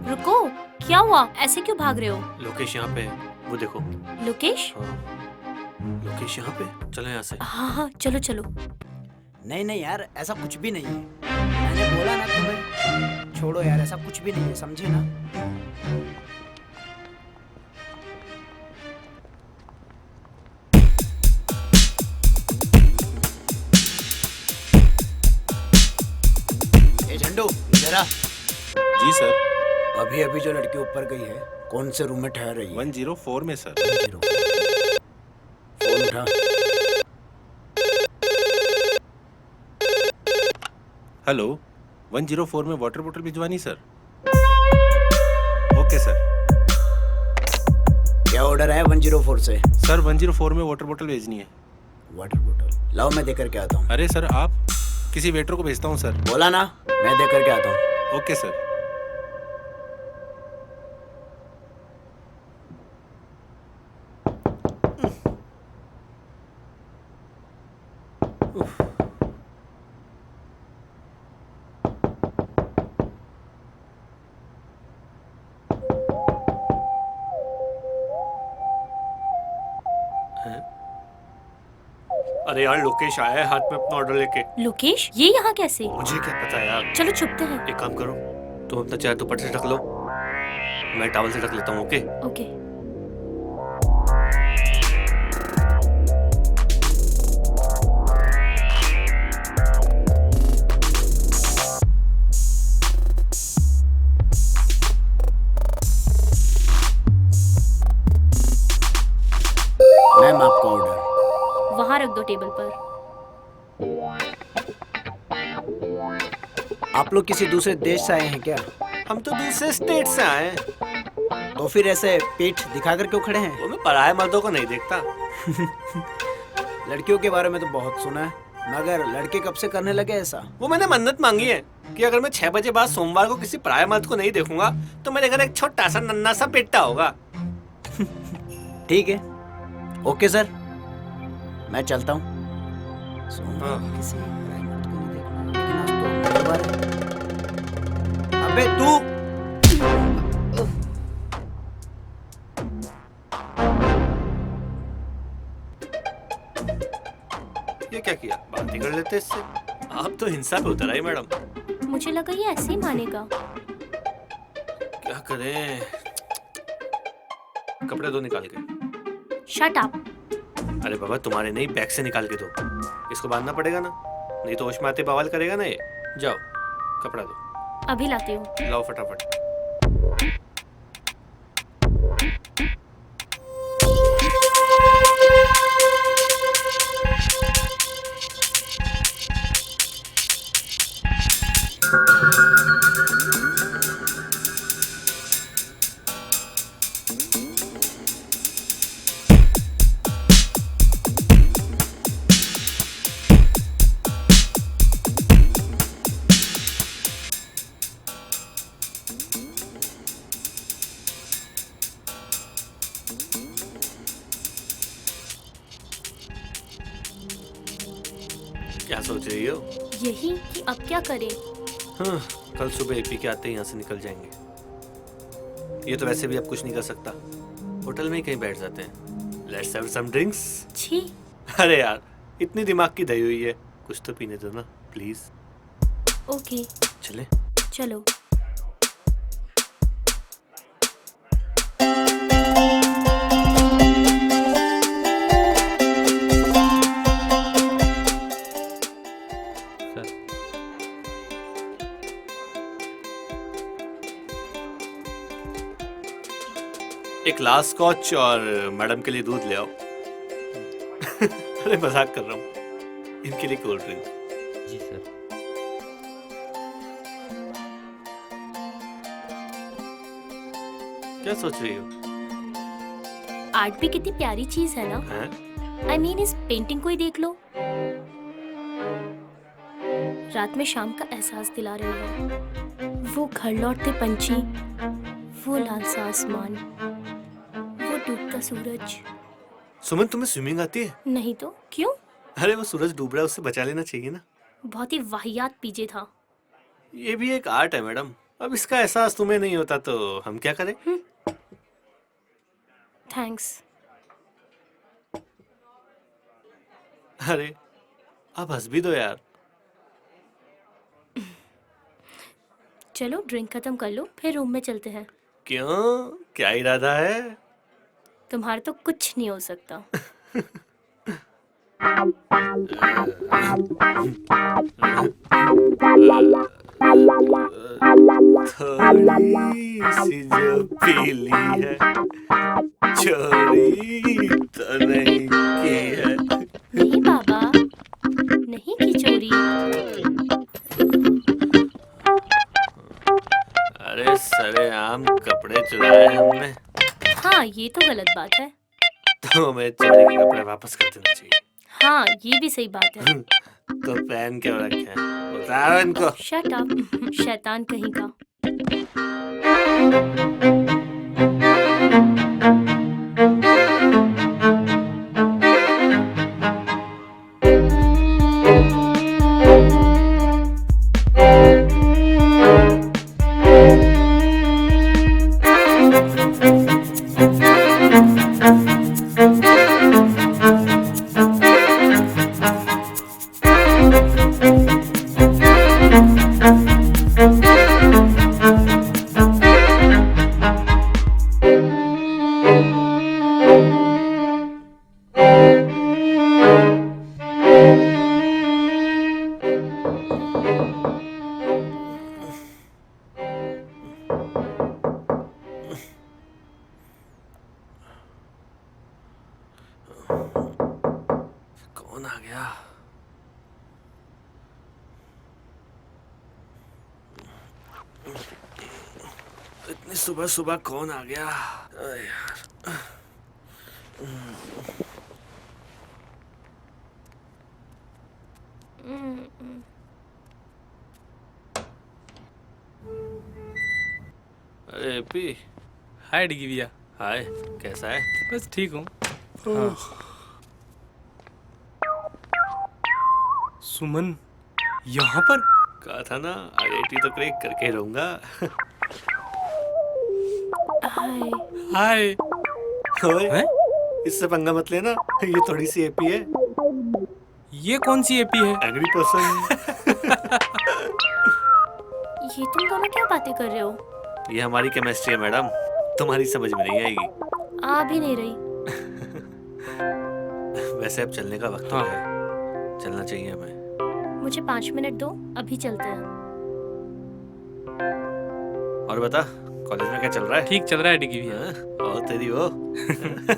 रुको, क्या हुआ? ऐसे क्यों भाग रहे हो? लोकेश यहाँ पे वो देखो। लोकेश? लोकेश यहाँ पे? चलो यहाँ से। हाँ हाँ चलो चलो। नहीं नहीं यार, ऐसा कुछ भी नहीं है। मैंने बोला ना तुम्हें, छोड़ो यार, ऐसा कुछ भी नहीं है, समझे ना? ए झंडू, जरा। जी सर। अभी अभी जो लड़की ऊपर गई है, कौन से रूम में ठहर रही है? 104 में सर। फोन उठा। हेलो, 104 में वाटर बोतल भिजवानी सर। Okay sir. क्या ऑर्डर है 104 से? सर 104 में वाटर बोतल भेजनी है। वाटर बोतल लाओ, मैं देकर के आता हूँ। अरे सर, आप किसी वेटर को भेजता हूँ सर। बोला ना, मैं देकर के आता हूँ। Okay sir. अरे यार, लोकेश आया है हाथ में अपना ऑर्डर लेके। लोकेश, ये यहाँ कैसे? मुझे क्या पता यार। चलो छुपते हैं। एक काम करो, तुम अपना चेहरा दुपट्टे से ढक लो, मैं टॉवल से ढक लेता हूँ। Okay okay. मैम, आपका ऑर्डर वहाँ रख दो टेबल पर। आप लोग किसी दूसरे देश से आए हैं क्या? हम तो दूसरे स्टेट से आए हैं। तो फिर ऐसे पीठ दिखाकर क्यों खड़े हैं? वो मैं पराये मर्दों को नहीं देखता। लड़कियों के बारे में तो बहुत सुना है, मगर लड़के कब से करने लगे ऐसा? वो मैंने मन्नत मांगी है कि अगर मैं 6 बजे बाद सोमवार को किसी पराये मर्द को नहीं देखूंगा तो मेरे घर एक छोटा सा नन्ना सा बेटा होगा। ठीक है, ओके सर, मैं चलता हूँ। अबे तू! ये क्या किया? बात ही कर लेते इससे। आप तो हिंसा पे उतर आई मैडम। मुझे लगा ये ऐसे ही मानेगा। क्या करें? कपड़े दो निकाल के। Shut up. अरे बाबा, तुम्हारे नहीं, बैग से निकाल के दो। इसको बांधना पड़ेगा ना, नहीं तो होश में आते बवाल करेगा ना ये। जाओ, कपड़ा दो। अभी लाती हूँ। लाओ फटाफट। क्या सोच रही हो? यही कि अब क्या करें। हाँ, कल सुबह एपी के आते ही यहाँ से निकल जाएंगे। ये तो वैसे भी अब कुछ नहीं कर सकता, होटल में ही कहीं बैठ जाते हैं। Let's have some drinks. छी। अरे यार, इतनी दिमाग की दही हुई है, कुछ तो पीने दो ना प्लीज। ओके चले? चलो। एक लास्ट स्कॉच और मैडम के लिए दूध ले आओ। अरे मजाक कर रहा हूँ, इनके लिए कोल्ड ड्रिंक। जी सर। क्या सोच रही हो? आर्ट भी कितनी प्यारी चीज है ना। हैं? आई मीन इस पेंटिंग को ही देख लो। रात में शाम का एहसास दिला रही है। वो घर लौटते पंछी, वो लाल सा आसमान, वो डूबता सूरज। सुमन, तुम्हें स्विमिंग आती है? नहीं तो क्यों? अरे वो सूरज डूब रहा है, उससे बचा लेना चाहिए ना। बहुत ही वाहियात पीजे था। ये भी एक आर्ट है मैडम। अब इसका एहसास तुम्हें नहीं होता तो हम क्या करें? थैंक्स। अरे अब हंस भी दो यार। चलो ड्रिंक खत्म कर लो, फिर रूम में चलते हैं। क्यों, क्या इरादा है? तुम्हारा तो कुछ नहीं हो सकता। थोड़ी सी जो पीली है, चोरी तो नहीं की है। नहीं बाबा, नहीं की चोरी। अरे सरेआम कपड़े चुराए हमने। हाँ ये तो गलत बात है। तो हमें चोरी के कपड़े वापस कर देना चाहिए। हाँ ये भी सही बात है। तो पहन क्यों रखे हैं? उतारो इनको। शट अप, शैतान कहीं का। कौन आ गया? इतनी सुबह सुबह कौन आ गया? अरे यार। अरे एपी। हाय डिगी भैया। हाय, कैसा है? बस ठीक हूँ। हाँ। सुमन यहाँ पर? कहा था ना, IIT तो क्रैक करके ही रहूंगा। हाय। हाय। ओए, इससे पंगा मत लेना, ये थोड़ी सी एपी है। ये कौन सी एपी है? Angry person. ये तुम दोनों क्या बातें कर रहे हो? ये हमारी केमिस्ट्री है मैडम, तुम्हारी समझ में नहीं आएगी। आ भी नहीं रही। वैसे अब चलने का वक्त हो गया है, चलना चाहिए हमें। मुझे 5 मिनट दो, अभी चलते हैं। और बता, कॉलेज में क्या चल रहा है? ठीक चल रहा है डिगी भैया। और तेरी वो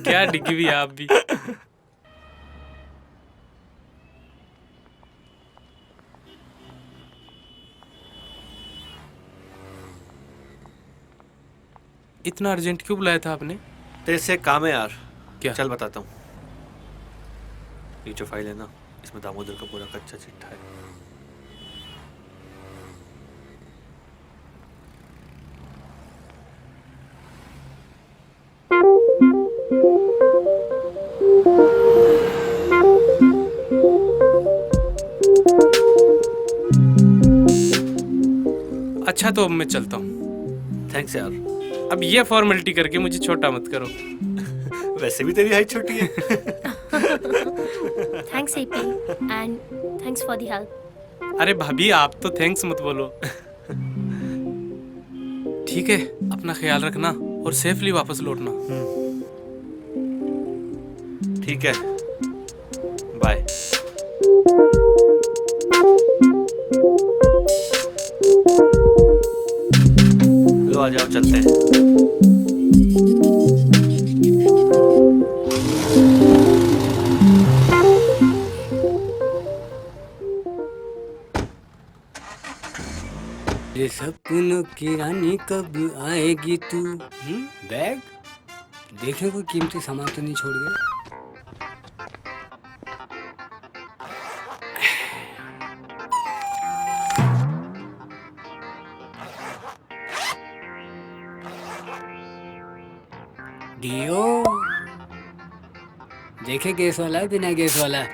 क्या डिगी भैया आप भी। इतना अर्जेंट क्यों बुलाया था आपने? तेरे से काम है यार। क्या? चल बताता हूँ। ये जो फाइल है ना, इसमें दामोदर का पूरा कच्चा चिट्ठा है। अच्छा तो अब मैं चलता हूँ। थैंक्स यार। अब ये फॉर्मेलिटी करके मुझे छोटा मत करो। वैसे भी तेरी हाइट छोटी है। Thanks AP and thanks for the help. अरे भाभी आप तो थैंक्स मत बोलो। ठीक है, अपना ख्याल रखना और सेफली वापस लौटना। ठीक है, बाय। लो आ जाओ, चलते हैं। ये सपनों की रानी कब आएगी तू? बैग देखें कोई कीमती सामान तो नहीं छोड़ गया। डियो देखे गैस वाला है बिना गैस वाला।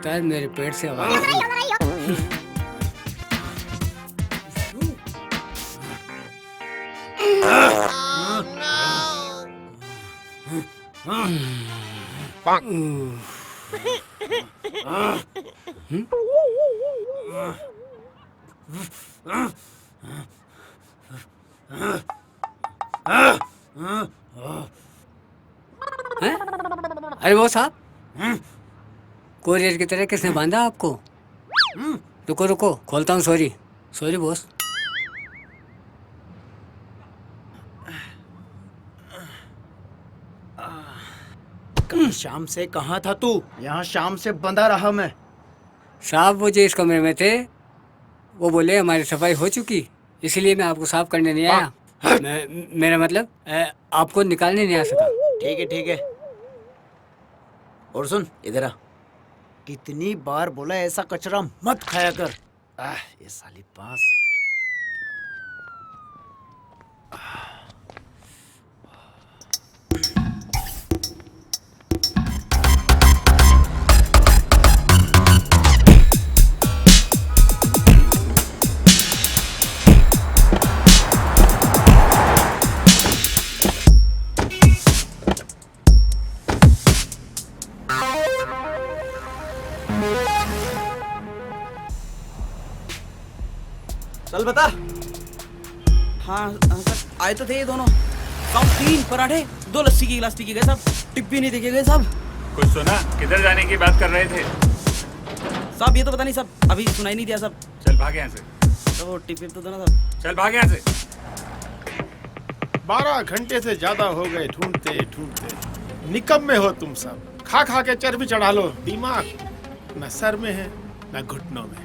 लगता है मेरे पेट से आवाज आई। हैं? अरे वो साहब, कोरियर की तरह किसने बांधा आपको? रुको रुको, खोलता हूँ। Sorry sorry boss. कल शाम से कहाँ था तू? यहाँ शाम से बंधा रहा मैं। साहब वो जो इस कमरे में थे वो बोले हमारी सफाई हो चुकी, इसलिए मैं आपको साफ करने नहीं आया। मेरा मतलब आपको निकालने नहीं आ सका। ठीक है ठीक है। और सुन, इधर आ। कितनी बार बोला ऐसा कचरा मत खाया कर। ये साली पास। चल बता। हाँ सर, आए तो थे ये दोनों। साहब 3 पराठे, 2 लस्सी की गिलास पी के गए साहब। टिप भी नहीं देखे गए साहब। कुछ सुना? किधर जाने की बात कर रहे थे? साहब ये तो पता नहीं साहब, अभी सुनाई नहीं दिया साहब। चल भाग यहाँ से। तो वो टिप तो देना साहब। चल भाग यहाँ से। 12 घंटे से ज्यादा हो गए ढूंढते ढूंढते। निकम्मे हो तुम सब। खा खा के चर्बी चढ़ा लो। दिमाग न सर में है न घुटनों में।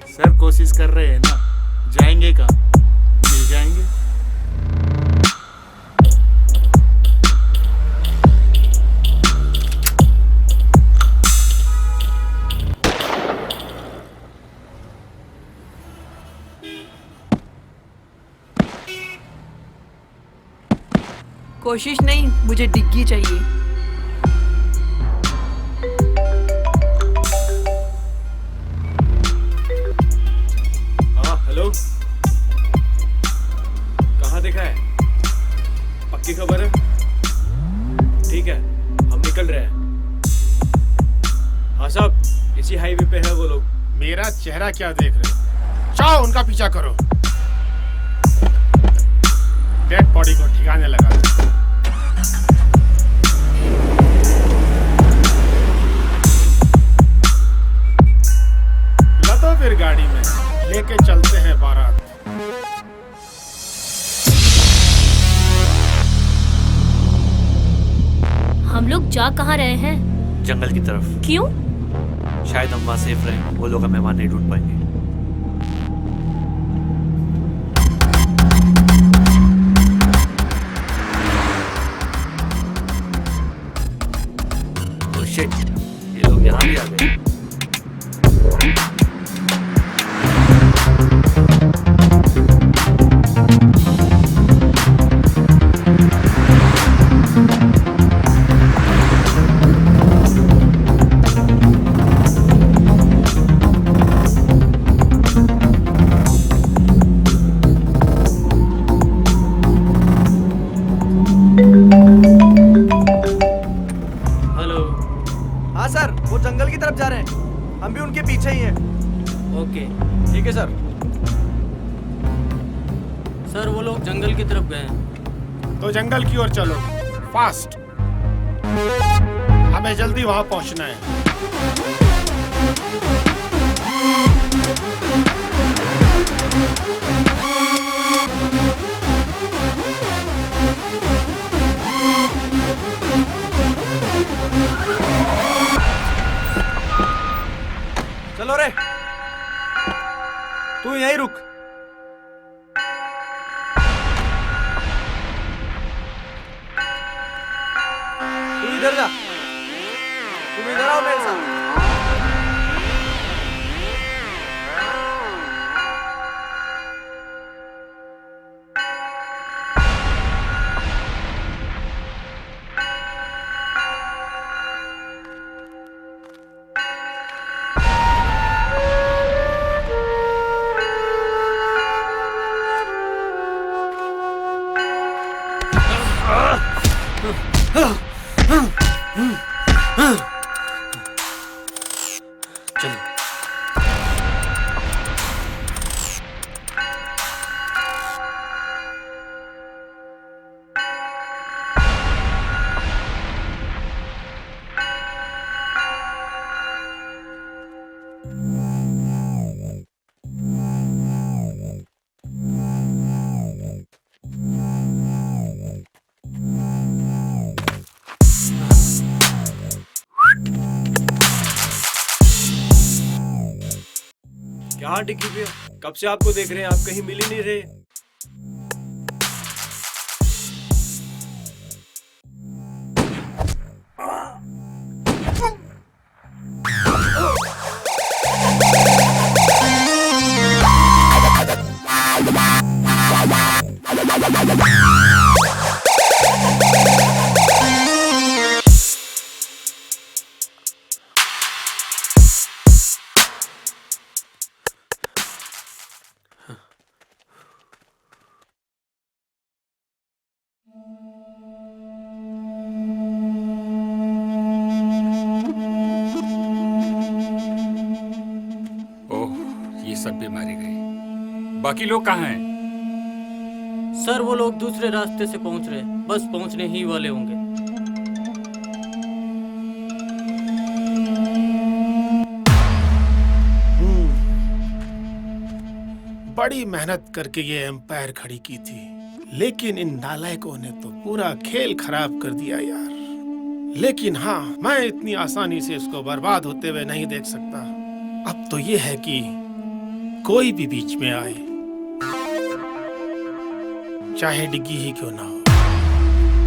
सर कोशिश कर रहे हैं ना, जाएंगे कहाँ? मिल जाएंगे। कोशिश नहीं, मुझे डिग्गी चाहिए। हेलो, कहाँ देखा है? पक्की खबर है? ठीक है, हम निकल रहे हैं। हाँ साहब, इसी हाईवे पे है वो लोग। मेरा चेहरा क्या देख रहे हो? जाओ उनका पीछा करो। डेड बॉडी को ठिकाने लगा दो। लदो फिर गाड़ी में, लेके चलते हैं बारात। हम लोग जा कहाँ रहे हैं? जंगल की तरफ। क्यों? शायद हम वहाँ सेफ रहें, वो लोग हमें वहाँ नहीं ढूंढ पाएंगे। Oh shit, ये लोग यहाँ भी आ गए। हाँ सर, वो जंगल की तरफ जा रहे हैं। हम भी उनके पीछे ही हैं। ओके ठीक है सर। सर वो लोग जंगल की तरफ गए हैं। तो जंगल की ओर चलो, फास्ट। हमें जल्दी वहां पहुंचना है। चलो रे, तू यहीं रुक। तू इधर जा। तुम इधर आओ मेरे साथ। चलो। क्या डिग्गी भैया, कब से आपको देख रहे हैं, आप कहीं मिल ही नहीं रहे। ओह, ये सब बीमारी गई। बाकी लोग कहाँ हैं? सर वो लोग दूसरे रास्ते से पहुंच रहे हैं, बस पहुंचने ही वाले होंगे। बड़ी मेहनत करके ये एम्पायर खड़ी की थी, लेकिन इन नालायकों ने तो पूरा खेल खराब कर दिया यार। लेकिन हाँ, मैं इतनी आसानी से इसको बर्बाद होते हुए नहीं देख सकता। अब तो ये है कि कोई भी बीच में आए, चाहे डिग्गी ही क्यों ना हो।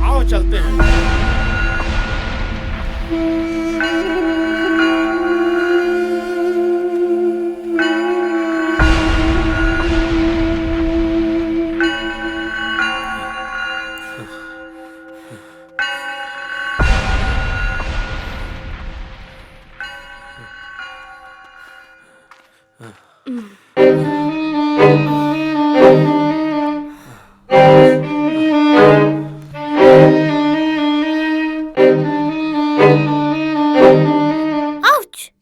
आओ चलते हैं।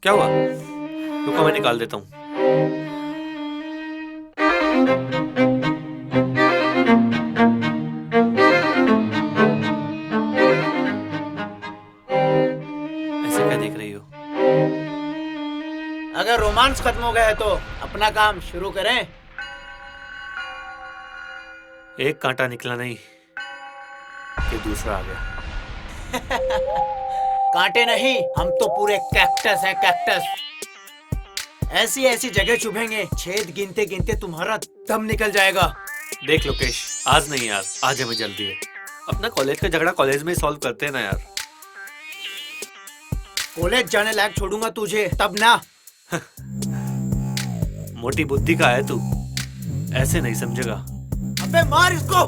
क्या हुआ? रुको, मैं निकाल देता हूँ। ऐसे क्या देख रही हो? अगर रोमांस खत्म हो गया है तो अपना काम शुरू करें। एक कांटा निकला नहीं कि दूसरा आ गया। कांटे नहीं, हम तो पूरे कैक्टस है, कैक्टस। ऐसी ऐसी जगह चुभेंगे, छेद गिनते गिनते तुम्हारा दम निकल जाएगा। देख लोकेश, आज नहीं यार, आज हमें जल्दी है। अपना कॉलेज का झगड़ा कॉलेज में सॉल्व करते हैं ना यार। कॉलेज जाने लायक छोड़ूंगा तुझे तब ना। मोटी बुद्धि का है तू, ऐसे नहीं समझेगा। अबे मार इसको।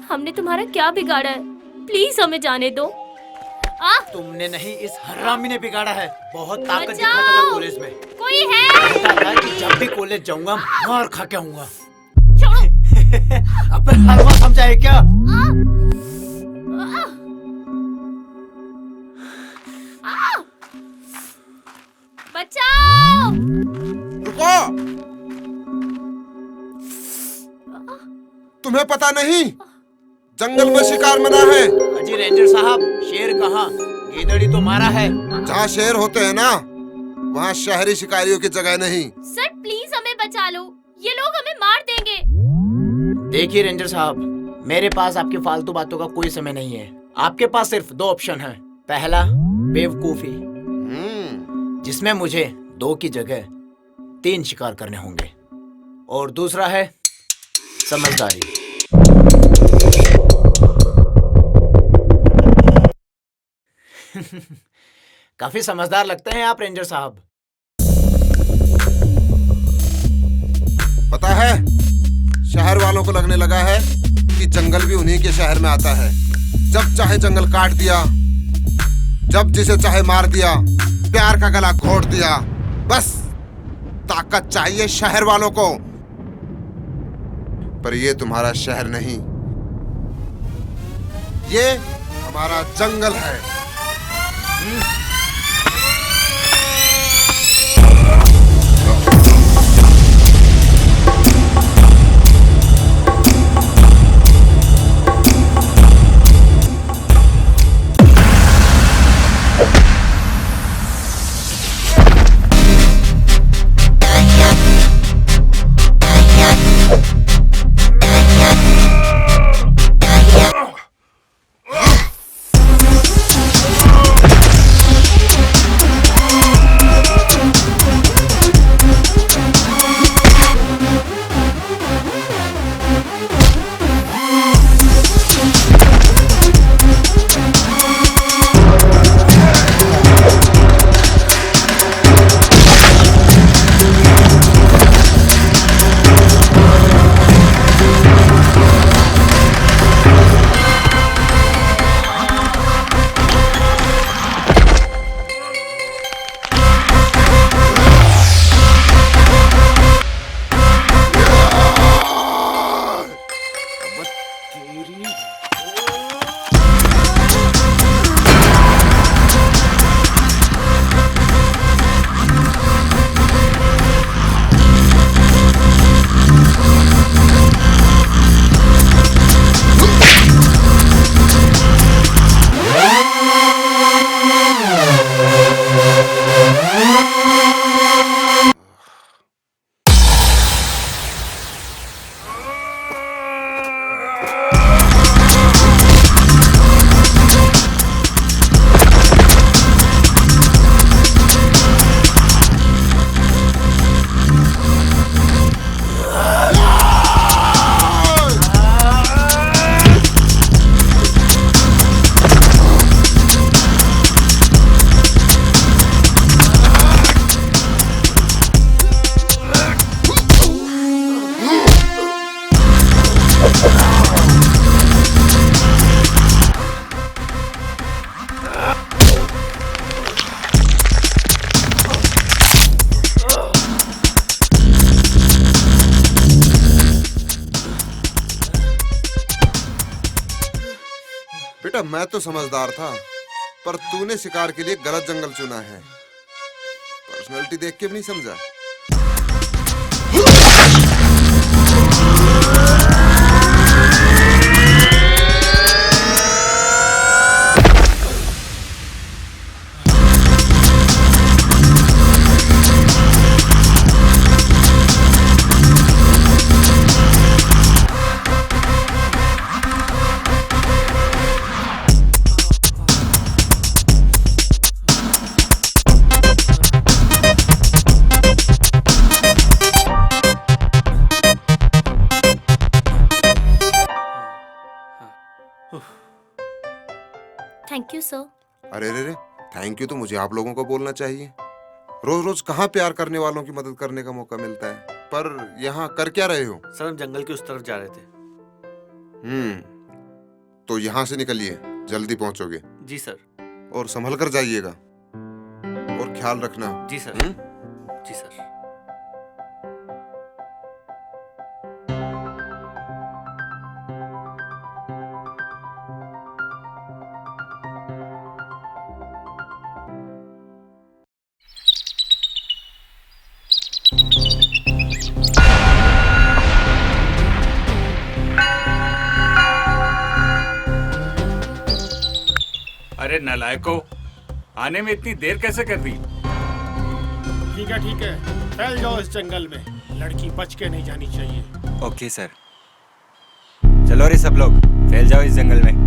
हमने तुम्हारा क्या बिगाड़ा है? प्लीज हमें जाने दो। तुमने नहीं, इस हरामी ने बिगाड़ा है। बहुत ताकत बचाओ! दिखाता था कॉलेज में। कोई है? कहता था कि जब भी कॉलेज जाऊंगा मार खा के आऊंगा। अब हलवा समझा है क्या? बचाओ! रुको! तुम्हें पता नहीं जंगल में शिकार मना है। अजी रेंजर साहब, शेर कहाँ? गीदड़ी तो मारा है। जहाँ शेर होते हैं ना, वहाँ शहरी शिकारियों की जगह नहीं। सर प्लीज हमें बचा लो, ये लोग हमें मार देंगे। देखिए रेंजर साहब, मेरे पास आपकी फालतू बातों का कोई समय नहीं है। आपके पास सिर्फ दो ऑप्शन हैं। पहला बेवकूफी, जिसमें मुझे 2 की जगह 3 शिकार करने होंगे, और दूसरा है समझदारी। काफी समझदार लगते हैं आप रेंजर साहब। पता है, शहर वालों को लगने लगा है कि जंगल भी उन्हीं के शहर में आता है। जब चाहे जंगल काट दिया, जब जिसे चाहे मार दिया, प्यार का गला घोट दिया। बस ताकत चाहिए शहर वालों को। पर ये तुम्हारा शहर नहीं, ये हमारा जंगल है। बेटा, मैं तो समझदार था, पर तूने शिकार के लिए गलत जंगल चुना है। पर्सनालिटी देख के भी नहीं समझा। Thank you sir. अरे रे रे, थैंक यू तो मुझे आप लोगों को बोलना चाहिए। रोज रोज कहाँ प्यार करने वालों की मदद करने का मौका मिलता है। पर यहाँ कर क्या रहे हो? सर हम जंगल के उस तरफ जा रहे थे। तो यहाँ से निकलिए, जल्दी पहुंचोगे। जी सर। और संभल कर जाइएगा और ख्याल रखना। जी सर। जी सर। अरे नालायको, आने में इतनी देर कैसे कर दी? ठीक है, फैल जाओ इस जंगल में। लड़की बच के नहीं जानी चाहिए। Okay sir. चलो रे सब लोग, फैल जाओ इस जंगल में।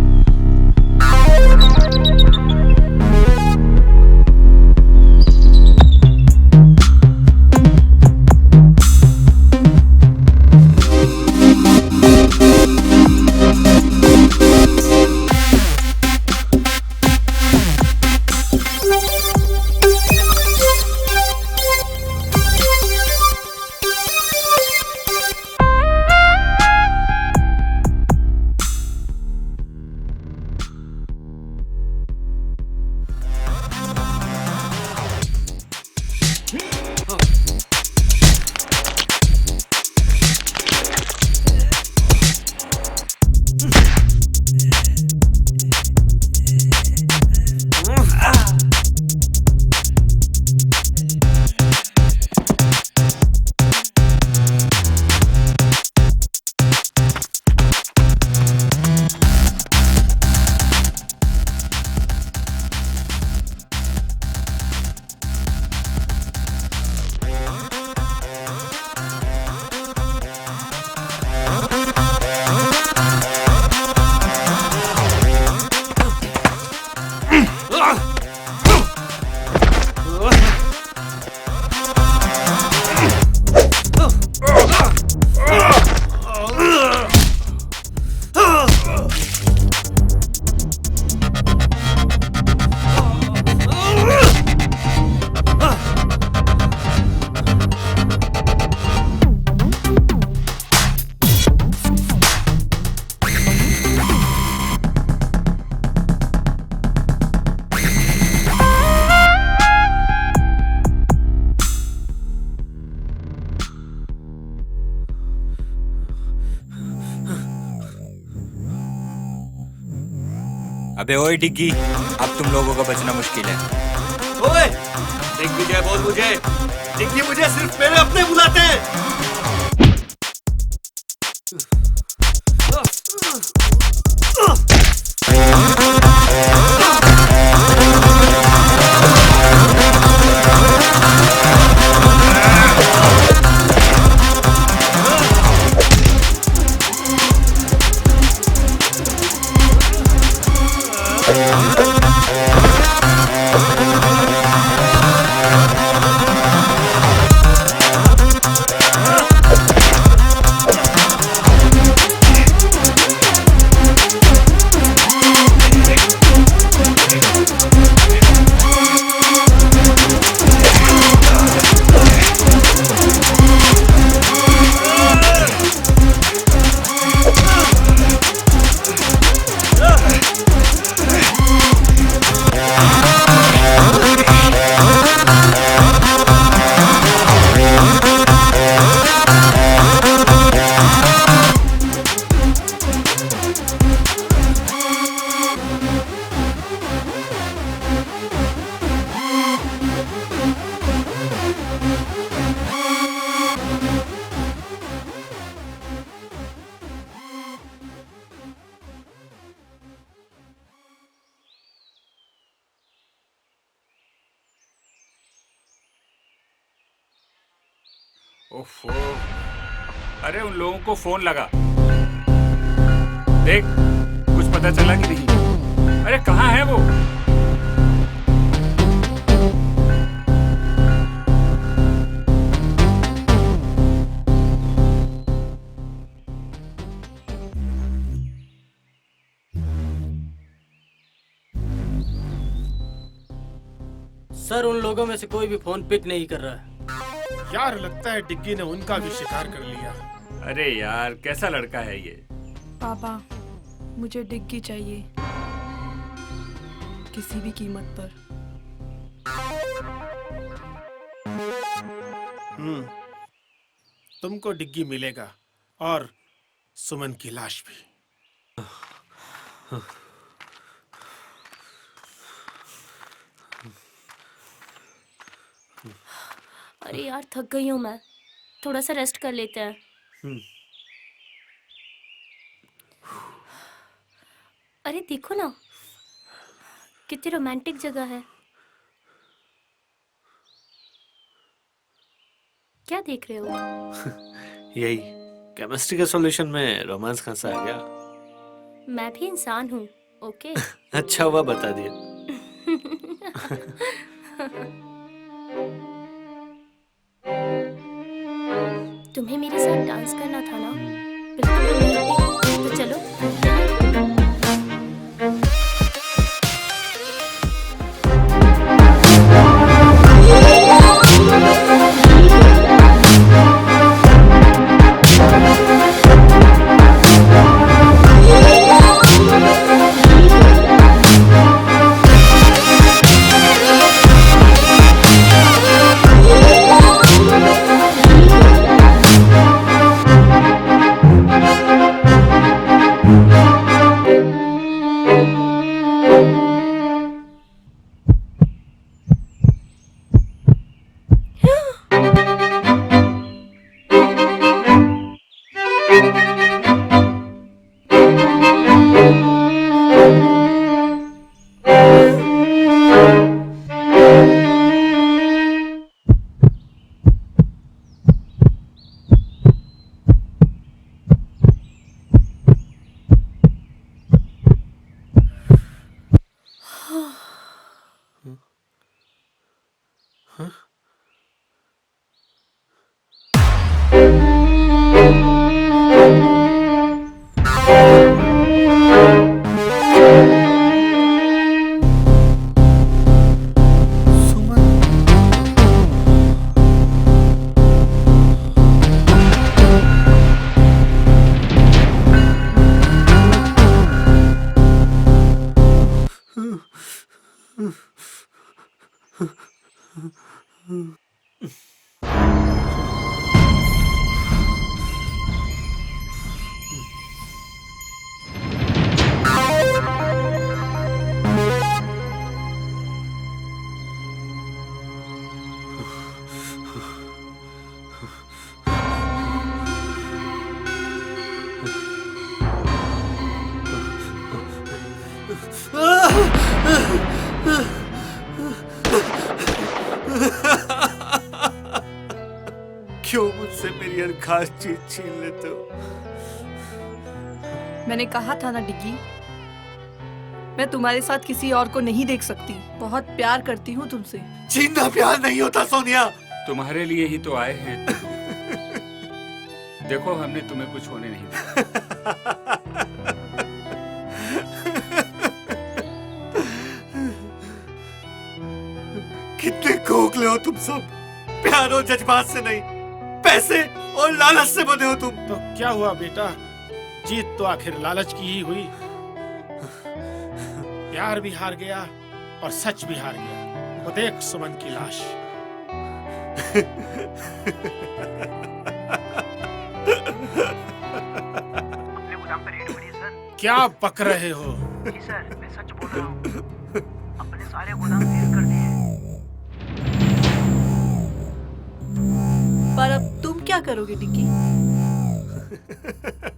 अबे ओए डिग्गी, अब तुम लोगों का बचना मुश्किल है। ओए, दिग्विजय बोल मुझे। डिग्गी मुझे सिर्फ मेरे अपने बुलाते हैं। ओफो, अरे उन लोगों को फोन लगा, देख कुछ पता चला कि नहीं? अरे कहाँ है वो? सर उन लोगों में से कोई भी फोन पिक नहीं कर रहा है। यार लगता है डिग्गी ने उनका भी शिकार कर लिया। अरे यार कैसा लड़का है ये? पापा मुझे डिग्गी चाहिए। किसी भी कीमत पर। तुमको डिग्गी मिलेगा और सुमन की लाश भी। अरे यार थक गई हूँ मैं, थोड़ा सा रेस्ट कर लेते हैं। अरे देखो ना कितनी रोमांटिक जगह है। क्या देख रहे हो? यही केमिस्ट्री के सॉल्यूशन में रोमांस कहाँ से आ गया? मैं भी इंसान हूँ, ओके? अच्छा हुआ बता दिया। तुम्हें मेरे साथ डांस करना था ना? बिल्कुल, तो चलो। क्यों मुझसे मेरी हर खास चीज छीन लेते हो? मैंने कहा था ना डिग्गी, मैं तुम्हारे साथ किसी और को नहीं देख सकती। बहुत प्यार करती हूँ तुमसे। छीनना प्यार नहीं होता सोनिया। तुम्हारे लिए ही तो आए हैं। देखो हमने तुम्हें कुछ होने नहीं दिया। कितने खोखले हो तुम सब। प्यार और जज्बात से नहीं, पैसे और लालच से बने हो तुम। तो क्या हुआ बेटा, जीत तो आखिर लालच की ही हुई। प्यार भी हार गया और सच भी हार गया। वो देख सुमन की लाश। क्या बक रहे हो? जी सर, मैं सच बोल रहा हूँ। अपने सारे गोदाम सील कर दिए। पर अब तुम क्या करोगे डिग्गी?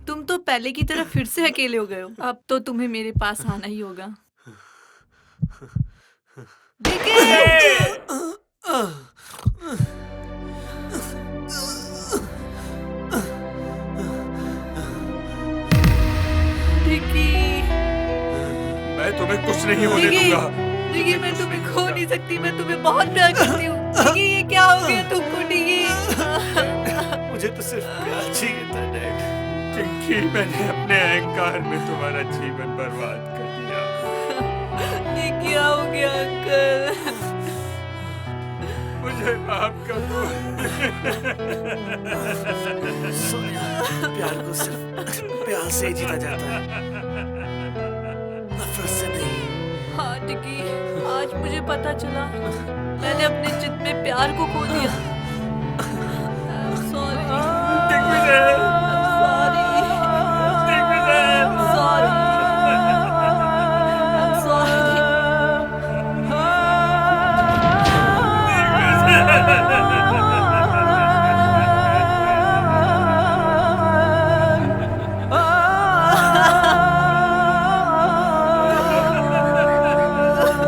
तुम तो पहले की तरह फिर से अकेले हो गए हो। अब तो तुम्हें मेरे पास आना ही होगा। मैं तुम्हें कुछ नहीं होने दूंगा। डिग्गी, मैं तुम्हें खो नहीं सकती। मैं तुम्हें बहुत प्यार करती हूँ। डिग्गी, ये क्या हो गया तुमको डिग्गी? मुझे तो सिर्फ प्यार चाहिए था डैड। चिंकी, मैंने अपने अहंकार में तुम्हारा जीवन बर्बाद कर दिया। ये क्या हो गया अंकल? मुझे माफ कर दो। सोनिया, प्यार को सिर्फ प्यार से ही जीता जाता है, नफरत से नहीं। हाँ डिग्गी, दिग्गी, आज मुझे पता चला मैंने अपने चित में प्यार को खो दिया। I'm sorry. Digvijay. I'm sorry.